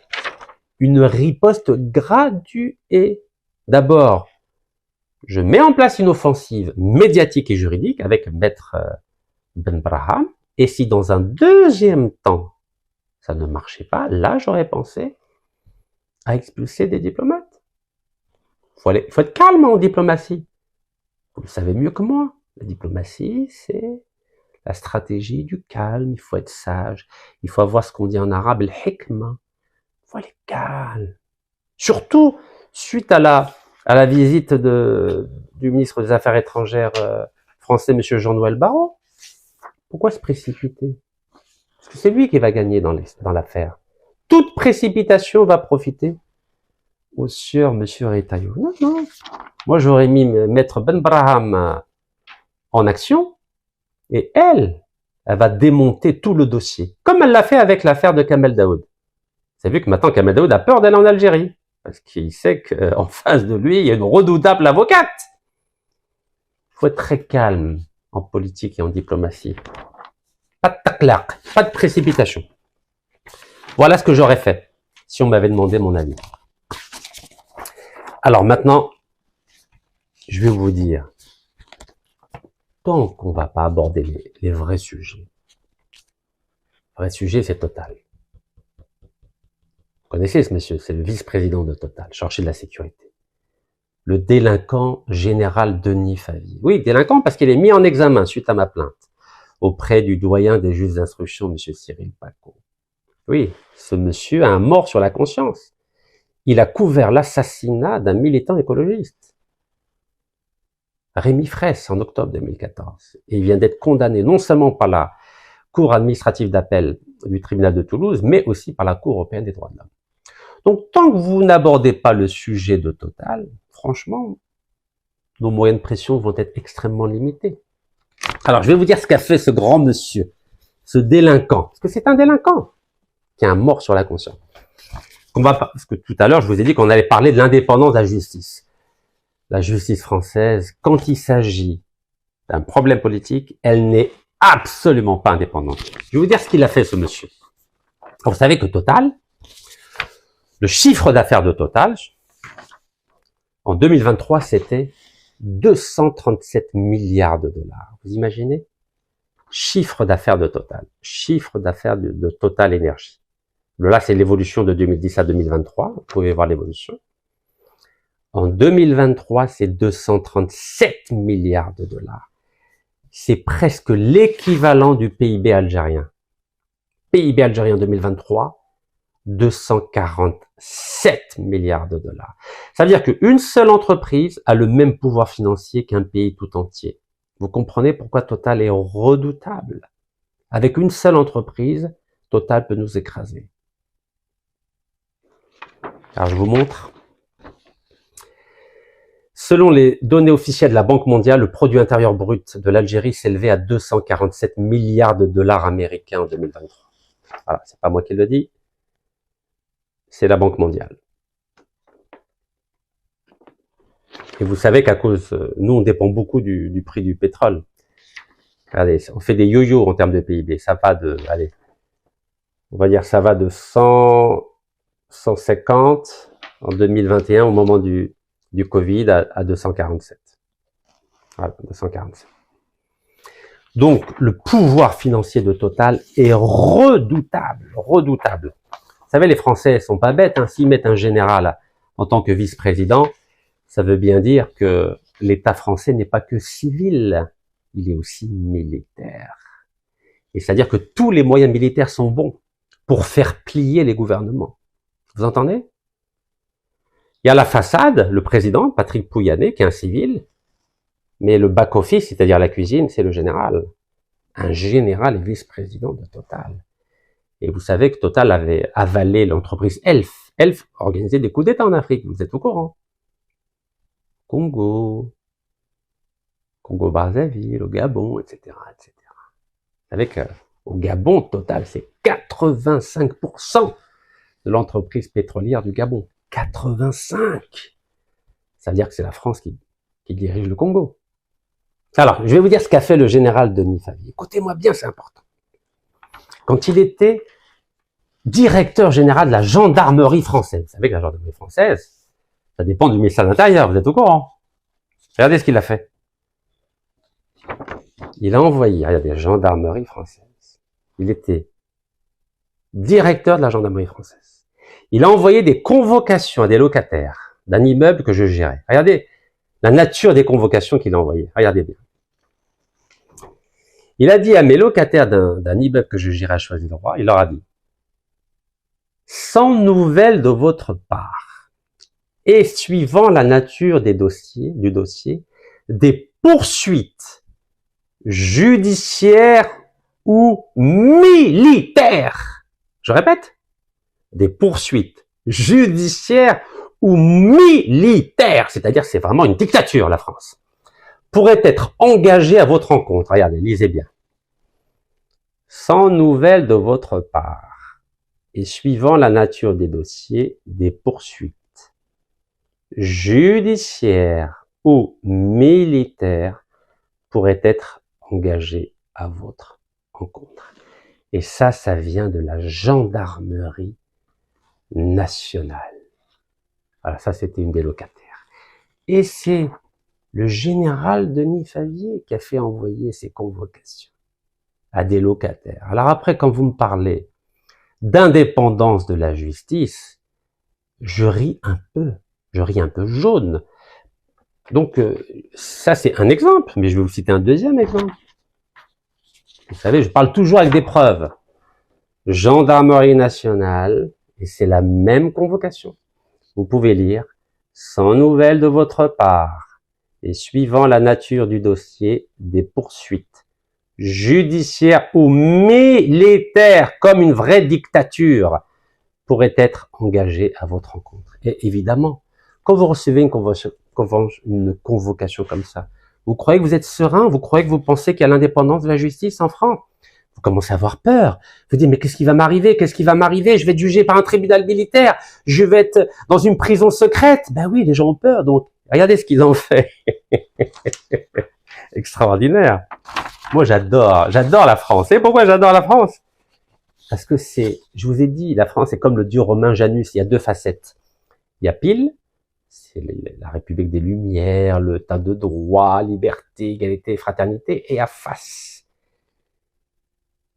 Speaker 1: une riposte graduée. D'abord, je mets en place une offensive médiatique et juridique avec maître Benbraham, et si dans un deuxième temps, ça ne marchait pas, là, j'aurais pensé à expulser des diplomates. Faut être calme en diplomatie. Vous le savez mieux que moi. La diplomatie, c'est la stratégie du calme. Il faut être sage. Il faut avoir ce qu'on dit en arabe, le hikma. Il faut aller calme. Surtout, suite à la visite du ministre des Affaires étrangères français, M. Jean-Noël Barrot. Pourquoi se précipiter? Parce que c'est lui qui va gagner dans l'affaire. Toute précipitation va profiter au sieur M. Retailleau. Non, non. Moi, j'aurais mis maître Benbraham en action, et elle va démonter tout le dossier. Comme elle l'a fait avec l'affaire de Kamel Daoud. Vous avez vu que maintenant, Kamel Daoud a peur d'aller en Algérie. Parce qu'il sait qu'en face de lui, il y a une redoutable avocate. Il faut être très calme en politique et en diplomatie. Pas de taklaq, pas de précipitation. Voilà ce que j'aurais fait si on m'avait demandé mon avis. Alors maintenant, je vais vous dire, tant qu'on ne va pas aborder les vrais sujets, le vrai sujet, c'est Total. Vous connaissez ce monsieur, c'est le vice-président de Total, chargé de la sécurité. Le délinquant général Denis Favie. Oui, délinquant parce qu'il est mis en examen suite à ma plainte auprès du doyen des juges d'instruction, M. Cyril Paco. Oui, ce monsieur a un mort sur la conscience. Il a couvert l'assassinat d'un militant écologiste, Rémi Fraisse, en octobre 2014. Et il vient d'être condamné non seulement par la Cour administrative d'appel du tribunal de Toulouse, mais aussi par la Cour européenne des droits de l'homme. Donc, tant que vous n'abordez pas le sujet de Total, franchement, nos moyens de pression vont être extrêmement limités. Alors, je vais vous dire ce qu'a fait ce grand monsieur, ce délinquant, parce que c'est un délinquant qui a un mort sur la conscience. Parce que tout à l'heure, je vous ai dit qu'on allait parler de l'indépendance de la justice. La justice française, quand il s'agit d'un problème politique, elle n'est absolument pas indépendante. Je vais vous dire ce qu'il a fait, ce monsieur. Vous savez que Total, le chiffre d'affaires de Total, En 2023, c'était 237 milliards de dollars. Vous imaginez? Chiffre d'affaires de Total. Chiffre d'affaires de Total Énergie. Là, c'est l'évolution de 2010 à 2023. Vous pouvez voir l'évolution. En 2023, c'est 237 milliards de dollars. C'est presque l'équivalent du PIB algérien. PIB algérien 2023, 247 milliards de dollars. Ça veut dire qu'une seule entreprise a le même pouvoir financier qu'un pays tout entier. Vous comprenez pourquoi Total est redoutable. Avec une seule entreprise, Total peut nous écraser. Alors je vous montre. Selon les données officielles de la Banque mondiale, le produit intérieur brut de l'Algérie s'élevait à 247 milliards de dollars américains en 2023. Voilà, c'est pas moi qui le dis, c'est la Banque mondiale. Et vous savez qu'à cause, nous on dépend beaucoup du prix du pétrole. Regardez, on fait des yo-yo en termes de PIB. Ça va de, allez, on va dire ça va de 100, 150 en 2021 au moment du Covid à 247. Voilà, 247. Donc, le pouvoir financier de Total est redoutable, redoutable. Vous savez, les Français sont pas bêtes, hein. S'ils mettent un général en tant que vice-président, ça veut bien dire que l'État français n'est pas que civil, il est aussi militaire. Et c'est-à-dire que tous les moyens militaires sont bons pour faire plier les gouvernements. Vous entendez? Il y a la façade, le président, Patrick Pouyanné, qui est un civil, mais le back-office, c'est-à-dire la cuisine, c'est le général. Un général est vice-président de Total. Et vous savez que Total avait avalé l'entreprise Elf. Elf organisait des coups d'État en Afrique, vous êtes au courant. Congo, Congo-Brazzaville, au Gabon, etc., etc. Vous savez qu'au Gabon, Total, c'est 85% de l'entreprise pétrolière du Gabon. 85! Ça veut dire que c'est la France qui dirige le Congo. Alors, je vais vous dire ce qu'a fait le général Denis Favie. Écoutez-moi bien, c'est important. Quand il était directeur général de la gendarmerie française, vous savez que la gendarmerie française, ça dépend du ministère de l'Intérieur, vous êtes au courant. Regardez ce qu'il a fait. Il a envoyé, regardez, la gendarmerie française. Il était directeur de la gendarmerie française. Il a envoyé des convocations à des locataires d'un immeuble que je gérais. Regardez la nature des convocations qu'il a envoyées. Regardez bien. Il a dit à mes locataires d'un immeuble que je gérais à Choisy-le-Roi, il leur a dit « Sans nouvelles de votre part et suivant la nature du dossier, des poursuites judiciaires ou militaires. » Je répète, des poursuites judiciaires ou militaires, c'est-à-dire c'est vraiment une dictature la France, pourraient être engagées à votre encontre. Regardez, lisez bien. Sans nouvelles de votre part et suivant la nature des dossiers, des poursuites judiciaires ou militaires pourraient être engagées à votre encontre. Et ça vient de la gendarmerie nationale. Voilà, ça c'était une des locataires. Et c'est le général Denis Favie qui a fait envoyer ces convocations à des locataires. Alors après, quand vous me parlez d'indépendance de la justice, je ris un peu jaune. Donc ça c'est un exemple, mais je vais vous citer un deuxième exemple. Vous savez, je parle toujours avec des preuves. Gendarmerie nationale, et c'est la même convocation. Vous pouvez lire « Sans nouvelles de votre part et suivant la nature du dossier, des poursuites judiciaires ou militaires comme une vraie dictature pourraient être engagées à votre encontre. » Et évidemment, quand vous recevez une convocation comme ça, vous croyez que vous êtes serein? Vous croyez que vous pensez qu'il y a l'indépendance de la justice en France? Vous commencez à avoir peur. Vous dites, mais qu'est-ce qui va m'arriver? Qu'est-ce qui va m'arriver? Je vais être jugé par un tribunal militaire. Je vais être dans une prison secrète. Ben oui, les gens ont peur. Donc, regardez ce qu'ils ont fait. Extraordinaire. Moi, j'adore la France. Et pourquoi j'adore la France? Parce que je vous ai dit, la France est comme le dieu romain Janus. Il y a deux facettes. Il y a Pile, c'est la République des Lumières, l'État de droit, liberté, égalité, fraternité, et à face,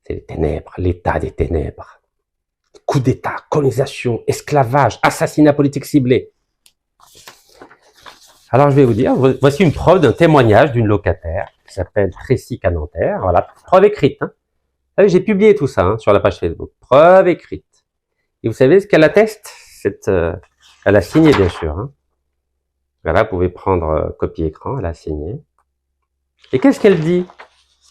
Speaker 1: c'est les ténèbres, l'État des ténèbres. Coup d'État, colonisation, esclavage, assassinat politique ciblé. Alors je vais vous dire, voici une preuve d'un témoignage d'une locataire qui s'appelle Tracy Cananter. Voilà, preuve écrite. Hein. J'ai publié tout ça sur la page Facebook. Preuve écrite. Et vous savez ce qu'elle atteste? Elle a signé bien sûr. Hein. Voilà, vous pouvez prendre copie écran, elle a signé. Et qu'est-ce qu'elle dit,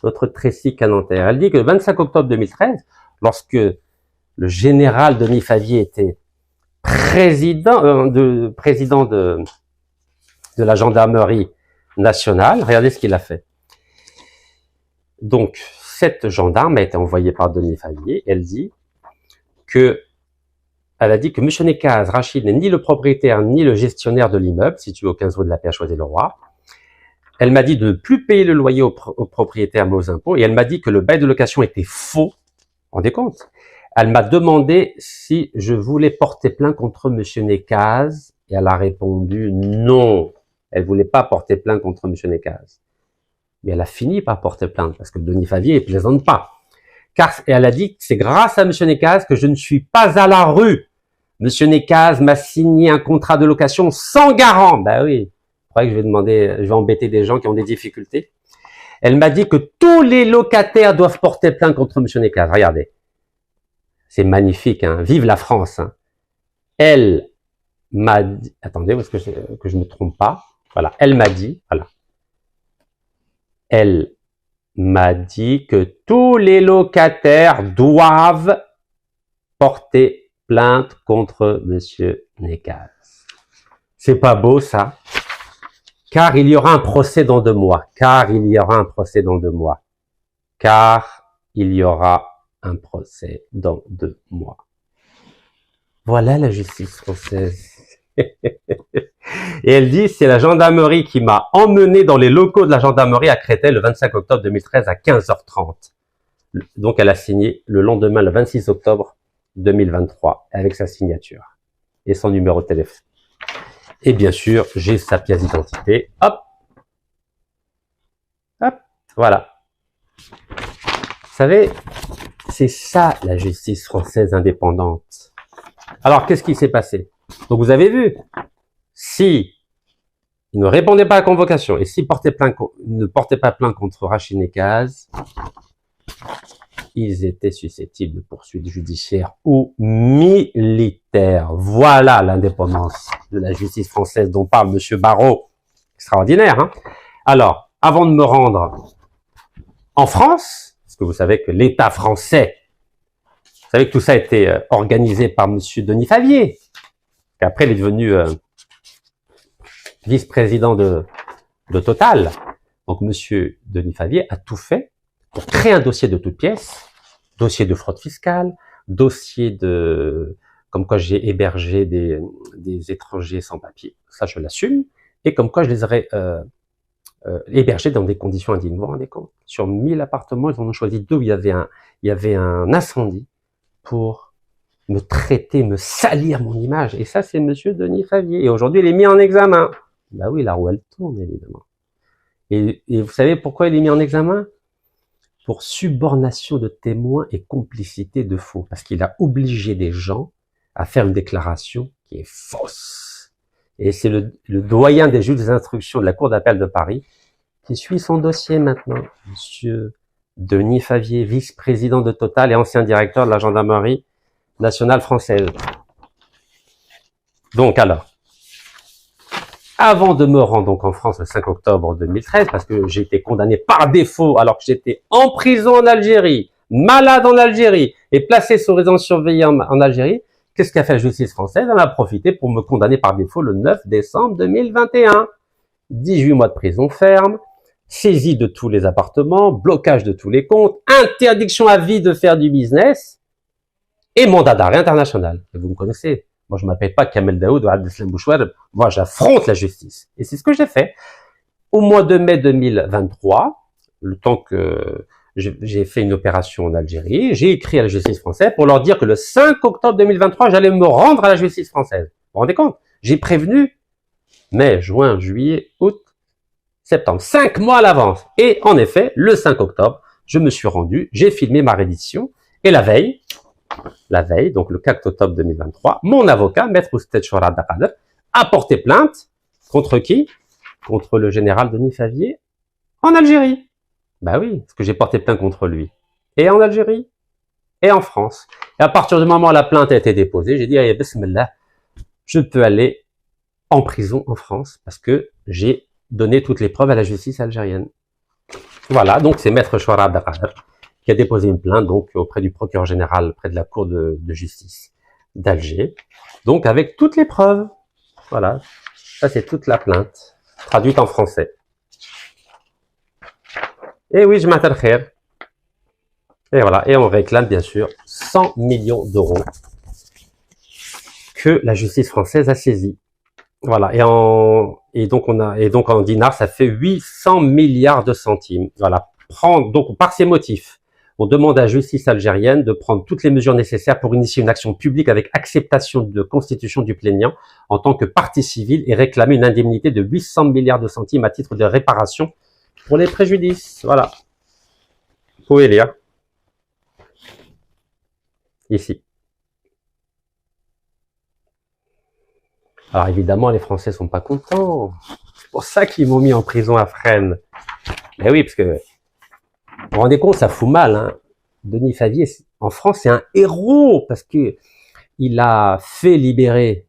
Speaker 1: notre Tracy Cananter? Elle dit que le 25 octobre 2013, lorsque le général Denis Favier était président de la gendarmerie nationale, regardez ce qu'il a fait. Donc, cette gendarme a été envoyée par Denis Favier. Elle a dit que M. Nekaz Rachid n'est ni le propriétaire ni le gestionnaire de l'immeuble situé au 15 rue de la Paix à Choisy-le-Roi. Elle m'a dit de ne plus payer le loyer au propriétaire mais aux impôts, et elle m'a dit que le bail de location était faux. Vous vous rendez compte? Elle m'a demandé si je voulais porter plainte contre M. Nekaz, et elle a répondu non. Elle voulait pas porter plainte contre M. Nekaz. Mais elle a fini par porter plainte, parce que Denis Favier ne plaisante pas. Car elle a dit que c'est grâce à M. Nekaz que je ne suis pas à la rue. M. Nekaz m'a signé un contrat de location sans garant. Ben oui, je crois que je vais embêter des gens qui ont des difficultés. Elle m'a dit que tous les locataires doivent porter plainte contre M. Nekaz. Regardez. C'est magnifique, hein. Vive la France. Hein. Elle m'a dit, attendez, parce que je me trompe pas. Voilà, elle m'a dit, voilà. Elle m'a dit que tous les locataires doivent porter plainte contre M. Nekaz. C'est pas beau, ça? Car il y aura un procès dans 2 mois. Car il y aura un procès dans 2 mois. Car il y aura un procès dans 2 mois. Voilà la justice française. Et elle dit, c'est la gendarmerie qui m'a emmené dans les locaux de la gendarmerie à Créteil le 25 octobre 2013 à 15h30. Donc elle a signé le lendemain, le 26 octobre 2023, avec sa signature et son numéro de téléphone. Et bien sûr, j'ai sa pièce d'identité. Hop, hop, voilà. Vous savez, c'est ça la justice française indépendante. Alors, qu'est-ce qui s'est passé? Donc vous avez vu, si il ne répondait pas à la convocation et s'il ne portait pas plainte contre Rachid Nekaz, ils étaient susceptibles de poursuites judiciaires ou militaires. Voilà l'indépendance de la justice française dont parle M. Barrot. Extraordinaire, hein? Alors, avant de me rendre en France, parce que vous savez que l'État français, vous savez que tout ça a été organisé par M. Denis Favier, qu'après il est devenu vice-président de Total. Donc M. Denis Favier a tout fait pour créer un dossier de toutes pièces, dossier de fraude fiscale, dossier de comme quoi j'ai hébergé des étrangers sans papier, ça je l'assume, et comme quoi je les aurais hébergés dans des conditions indignes. Vous vous rendez compte? Sur 1000 appartements, ils en ont choisi 2 où il y avait un incendie pour me traiter, me salir mon image. Et ça, c'est Monsieur Denis Favier. Et aujourd'hui, il est mis en examen. Bah oui, la roue, elle tourne, évidemment. Et vous savez pourquoi il est mis en examen? Pour subornation de témoins et complicité de faux. Parce qu'il a obligé des gens à faire une déclaration qui est fausse. Et c'est le doyen des juges des instructions de la Cour d'appel de Paris qui suit son dossier maintenant. Monsieur Denis Favier, vice-président de Total et ancien directeur de la gendarmerie nationale française. Donc alors, avant de me rendre donc en France le 5 octobre 2013, parce que j'ai été condamné par défaut alors que j'étais en prison en Algérie, malade en Algérie et placé sous résidence surveillée en Algérie, qu'est-ce qu'a fait la justice française? Elle a profité pour me condamner par défaut le 9 décembre 2021. 18 mois de prison ferme, saisie de tous les appartements, blocage de tous les comptes, interdiction à vie de faire du business et mandat d'arrêt international. Et vous me connaissez. Moi, je m'appelle pas Kamel Daoud ou Abdeslam Bouchouar. Moi, j'affronte la justice. Et c'est ce que j'ai fait. Au mois de mai 2023, le temps que j'ai fait une opération en Algérie, j'ai écrit à la justice française pour leur dire que le 5 octobre 2023, j'allais me rendre à la justice française. Vous vous rendez compte? J'ai prévenu mai, juin, juillet, août, septembre. 5 mois à l'avance. Et en effet, le 5 octobre, je me suis rendu, j'ai filmé ma reddition, et la veille, donc le 4 octobre 2023, mon avocat, Maître Ousted Choura Abdelkader, a porté plainte contre qui? Contre le général Denis Favier en Algérie. Bah oui, parce que j'ai porté plainte contre lui. Et en Algérie, et en France. Et à partir du moment où la plainte a été déposée, j'ai dit, allez, bismillah, je peux aller en prison en France parce que j'ai donné toutes les preuves à la justice algérienne. Voilà, donc c'est Maître Choura Abdelkader qui a déposé une plainte donc auprès du procureur général, près de la cour de justice d'Alger, donc avec toutes les preuves. Voilà, ça c'est toute la plainte, traduite en français. Et oui, je m'attends khair. Et voilà, et on réclame bien sûr 100 millions d'euros que la justice française a saisi. Voilà, et donc en dinars, ça fait 800 milliards de centimes. Voilà, donc par ces motifs, on demande à la justice algérienne de prendre toutes les mesures nécessaires pour initier une action publique avec acceptation de constitution du plaignant en tant que partie civile et réclamer une indemnité de 800 milliards de centimes à titre de réparation pour les préjudices. Voilà. Vous pouvez lire. Ici. Alors évidemment, les Français sont pas contents. C'est pour ça qu'ils m'ont mis en prison à Fresnes. Mais oui, parce que vous vous rendez compte, ça fout mal. Hein. Denis Favier, en France, c'est un héros parce que il a fait libérer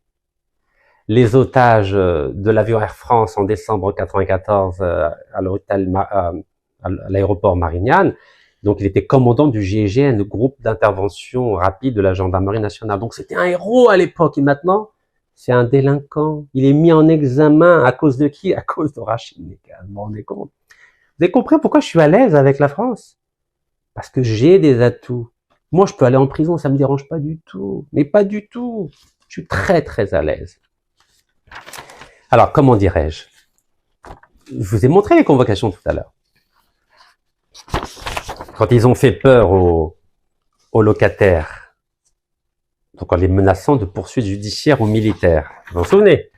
Speaker 1: les otages de l'avion Air France en décembre 94 à l'aéroport Marignane. Donc, il était commandant du GIGN, le groupe d'intervention rapide de la gendarmerie nationale. Donc, c'était un héros à l'époque. Et maintenant, c'est un délinquant. Il est mis en examen à cause de qui? À cause de Rachid Nekas. Vous vous rendez compte? Vous avez compris pourquoi je suis à l'aise avec la France? Parce que j'ai des atouts. Moi, je peux aller en prison, ça me dérange pas du tout. Mais pas du tout. Je suis très, très à l'aise. Alors, comment dirais-je? Je vous ai montré les convocations tout à l'heure. Quand ils ont fait peur aux locataires, donc en les menaçant de poursuites judiciaires aux militaires. Vous vous souvenez?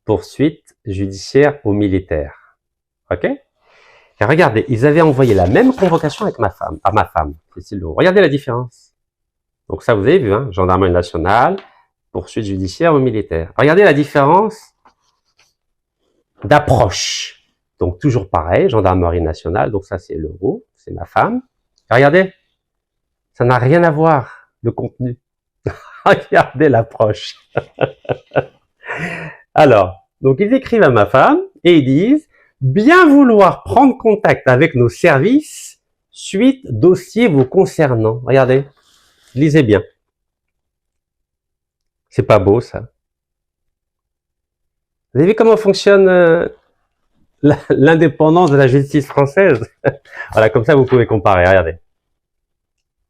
Speaker 1: Poursuite judiciaire aux militaires. Ok? Et regardez, ils avaient envoyé la même convocation avec à ma femme, Cécile Leroux. Regardez la différence. Donc ça, vous avez vu, hein, gendarmerie nationale, poursuite judiciaire aux militaires. Regardez la différence d'approche. Donc toujours pareil, gendarmerie nationale, donc ça c'est Leroux, c'est ma femme. Et regardez, ça n'a rien à voir, le contenu. Regardez l'approche. Alors, donc ils écrivent à ma femme et ils disent « Bien vouloir prendre contact avec nos services suite dossier vous concernant. » Regardez, lisez bien. C'est pas beau ça. Vous avez vu comment fonctionne l'indépendance de la justice française? Voilà, comme ça vous pouvez comparer, regardez.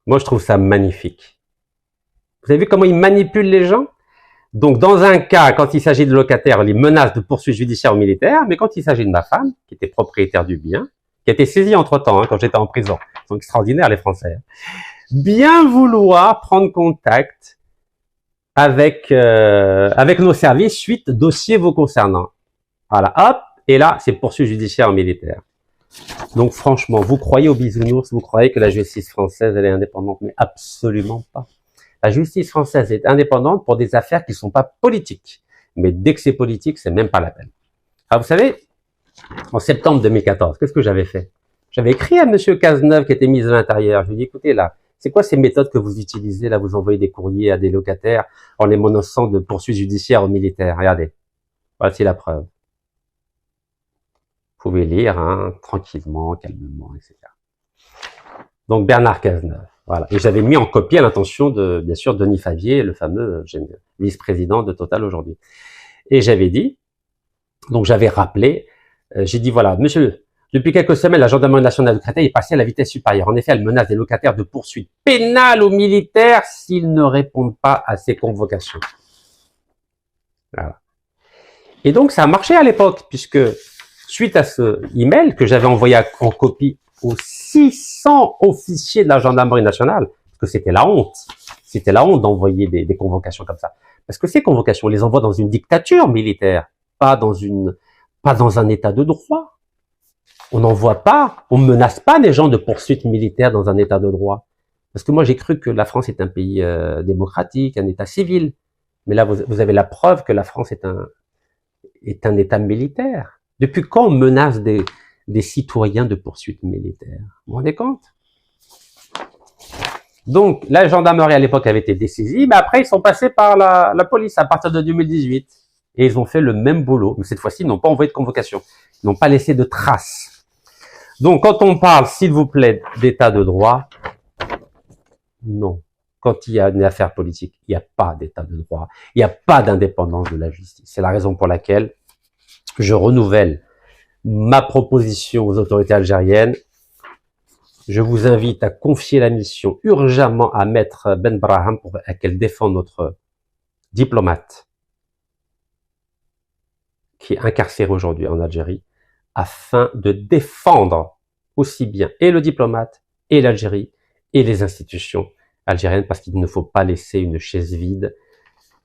Speaker 1: Moi je trouve ça magnifique. Vous avez vu comment ils manipulent les gens? Donc dans un cas, quand il s'agit de locataires, les menaces de poursuites judiciaires aux militaires, mais quand il s'agit de ma femme, qui était propriétaire du bien, qui a été saisie entre-temps, hein, quand j'étais en prison, ils sont extraordinaires les Français, bien vouloir prendre contact avec nos services suite dossier vous concernant. Voilà, hop, et là, c'est poursuite judiciaire en militaire. Donc franchement, vous croyez au bisounours, vous croyez que la justice française, elle est indépendante, mais absolument pas. La justice française est indépendante pour des affaires qui ne sont pas politiques. Mais dès que c'est politique, c'est même pas la peine. Alors vous savez, en septembre 2014, qu'est-ce que j'avais fait? J'avais écrit à monsieur Cazeneuve, qui était ministre de l'Intérieur. Je lui ai dit, écoutez là, c'est quoi ces méthodes que vous utilisez là? Vous envoyez des courriers à des locataires en les menaçant de poursuites judiciaires aux militaires. Regardez, voici la preuve. Vous pouvez lire, hein, tranquillement, calmement, etc. Donc Bernard Cazeneuve. Voilà. Et j'avais mis en copie à l'intention de, bien sûr, Denis Favier, le fameux vice-président de Total aujourd'hui. Et j'avais dit, donc j'avais rappelé, j'ai dit voilà, monsieur, depuis quelques semaines, la gendarmerie nationale de Créteil est passée à la vitesse supérieure. En effet, elle menace des locataires de poursuites pénales aux militaires s'ils ne répondent pas à ces convocations. Voilà. Et donc ça a marché à l'époque, puisque suite à ce email que j'avais envoyé en copie aux 600 officiers de la gendarmerie nationale, parce que c'était la honte d'envoyer des convocations comme ça. Parce que ces convocations, on les envoie dans une dictature militaire, pas dans un état de droit. On n'envoie pas, on menace pas les gens de poursuites militaires dans un état de droit. Parce que moi, j'ai cru que la France est un pays démocratique, un état civil. Mais là, vous avez la preuve que la France est un état militaire. Depuis quand on menace des citoyens de poursuites militaires? Vous vous rendez compte? Donc, la gendarmerie à l'époque avait été décisive, mais après, ils sont passés par la police à partir de 2018. Et ils ont fait le même boulot. Mais cette fois-ci, ils n'ont pas envoyé de convocation. Ils n'ont pas laissé de traces. Donc, quand on parle, s'il vous plaît, d'état de droit, non. Quand il y a une affaire politique, il n'y a pas d'état de droit. Il n'y a pas d'indépendance de la justice. C'est la raison pour laquelle je renouvelle ma proposition aux autorités algériennes. Je vous invite à confier la mission urgemment à Maître Ben Brahim pour qu'elle défende notre diplomate qui est incarcéré aujourd'hui en Algérie, afin de défendre aussi bien et le diplomate et l'Algérie et les institutions algériennes, parce qu'il ne faut pas laisser une chaise vide,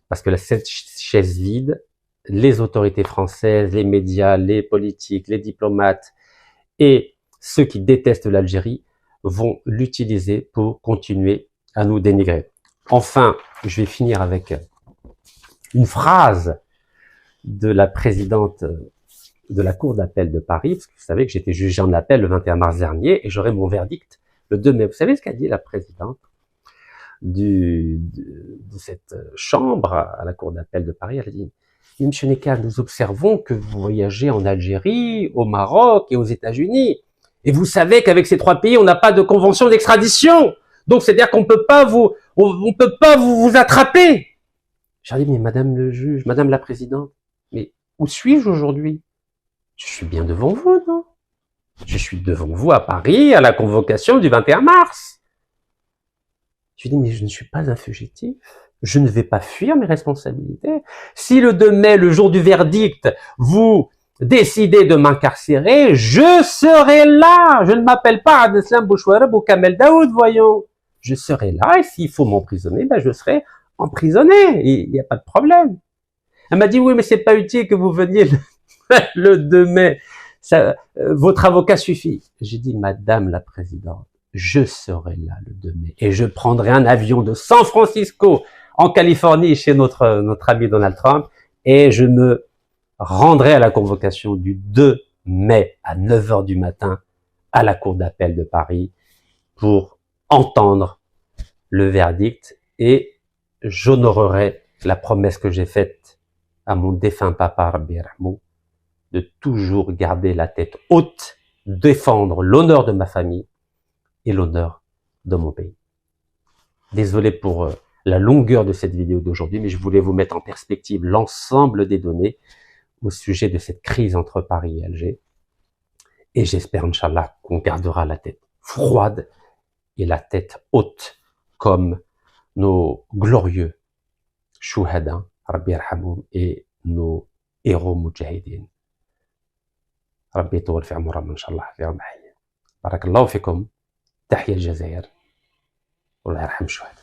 Speaker 1: parce que cette chaise vide, les autorités françaises, les médias, les politiques, les diplomates et ceux qui détestent l'Algérie vont l'utiliser pour continuer à nous dénigrer. Enfin, je vais finir avec une phrase de la présidente de la Cour d'appel de Paris, parce que vous savez que j'étais jugé en appel le 21 mars dernier et j'aurai mon verdict le 2 mai. Vous savez ce qu'a dit la présidente de cette chambre à la Cour d'appel de Paris? Elle a dit: Monsieur Nekar, nous observons que vous voyagez en Algérie, au Maroc et aux États-Unis. Et vous savez qu'avec ces trois pays, on n'a pas de convention d'extradition. Donc, c'est-à-dire qu'on peut pas vous attraper. J'ai dit: mais madame le juge, madame la présidente, mais où suis-je aujourd'hui? Je suis bien devant vous, non? Je suis devant vous à Paris, à la convocation du 21 mars. Je lui dis: mais je ne suis pas un fugitif. Je ne vais pas fuir mes responsabilités. Si le 2 mai, le jour du verdict, vous décidez de m'incarcérer, je serai là. Je ne m'appelle pas Abdeslam Bouchouareb ou Kamel Daoud, voyons. Je serai là et s'il faut m'emprisonner, ben je serai emprisonné. Il n'y a pas de problème. Elle m'a dit: oui, mais c'est pas utile que vous veniez le 2 mai. Ça, votre avocat suffit. J'ai dit: madame la présidente, je serai là le 2 mai et je prendrai un avion de San Francisco en Californie chez notre ami Donald Trump et je me rendrai à la convocation du 2 mai à 9h du matin à la Cour d'appel de Paris pour entendre le verdict et j'honorerai la promesse que j'ai faite à mon défunt papa Rabbi Rahmou de toujours garder la tête haute, défendre l'honneur de ma famille et l'honneur de mon pays. Désolé pour la longueur de cette vidéo d'aujourd'hui, mais je voulais vous mettre en perspective l'ensemble des données au sujet de cette crise entre Paris et Alger. Et j'espère, Inch'Allah, qu'on gardera la tête froide et la tête haute comme nos glorieux chouhada, Rabbi Yarhamoum, et nos héros moudjahidines. ربي يطول في عمرهم إن شاء الله في يوم حي. بارك الله فيكم. تحية الجزائر والله يرحم الشهداء.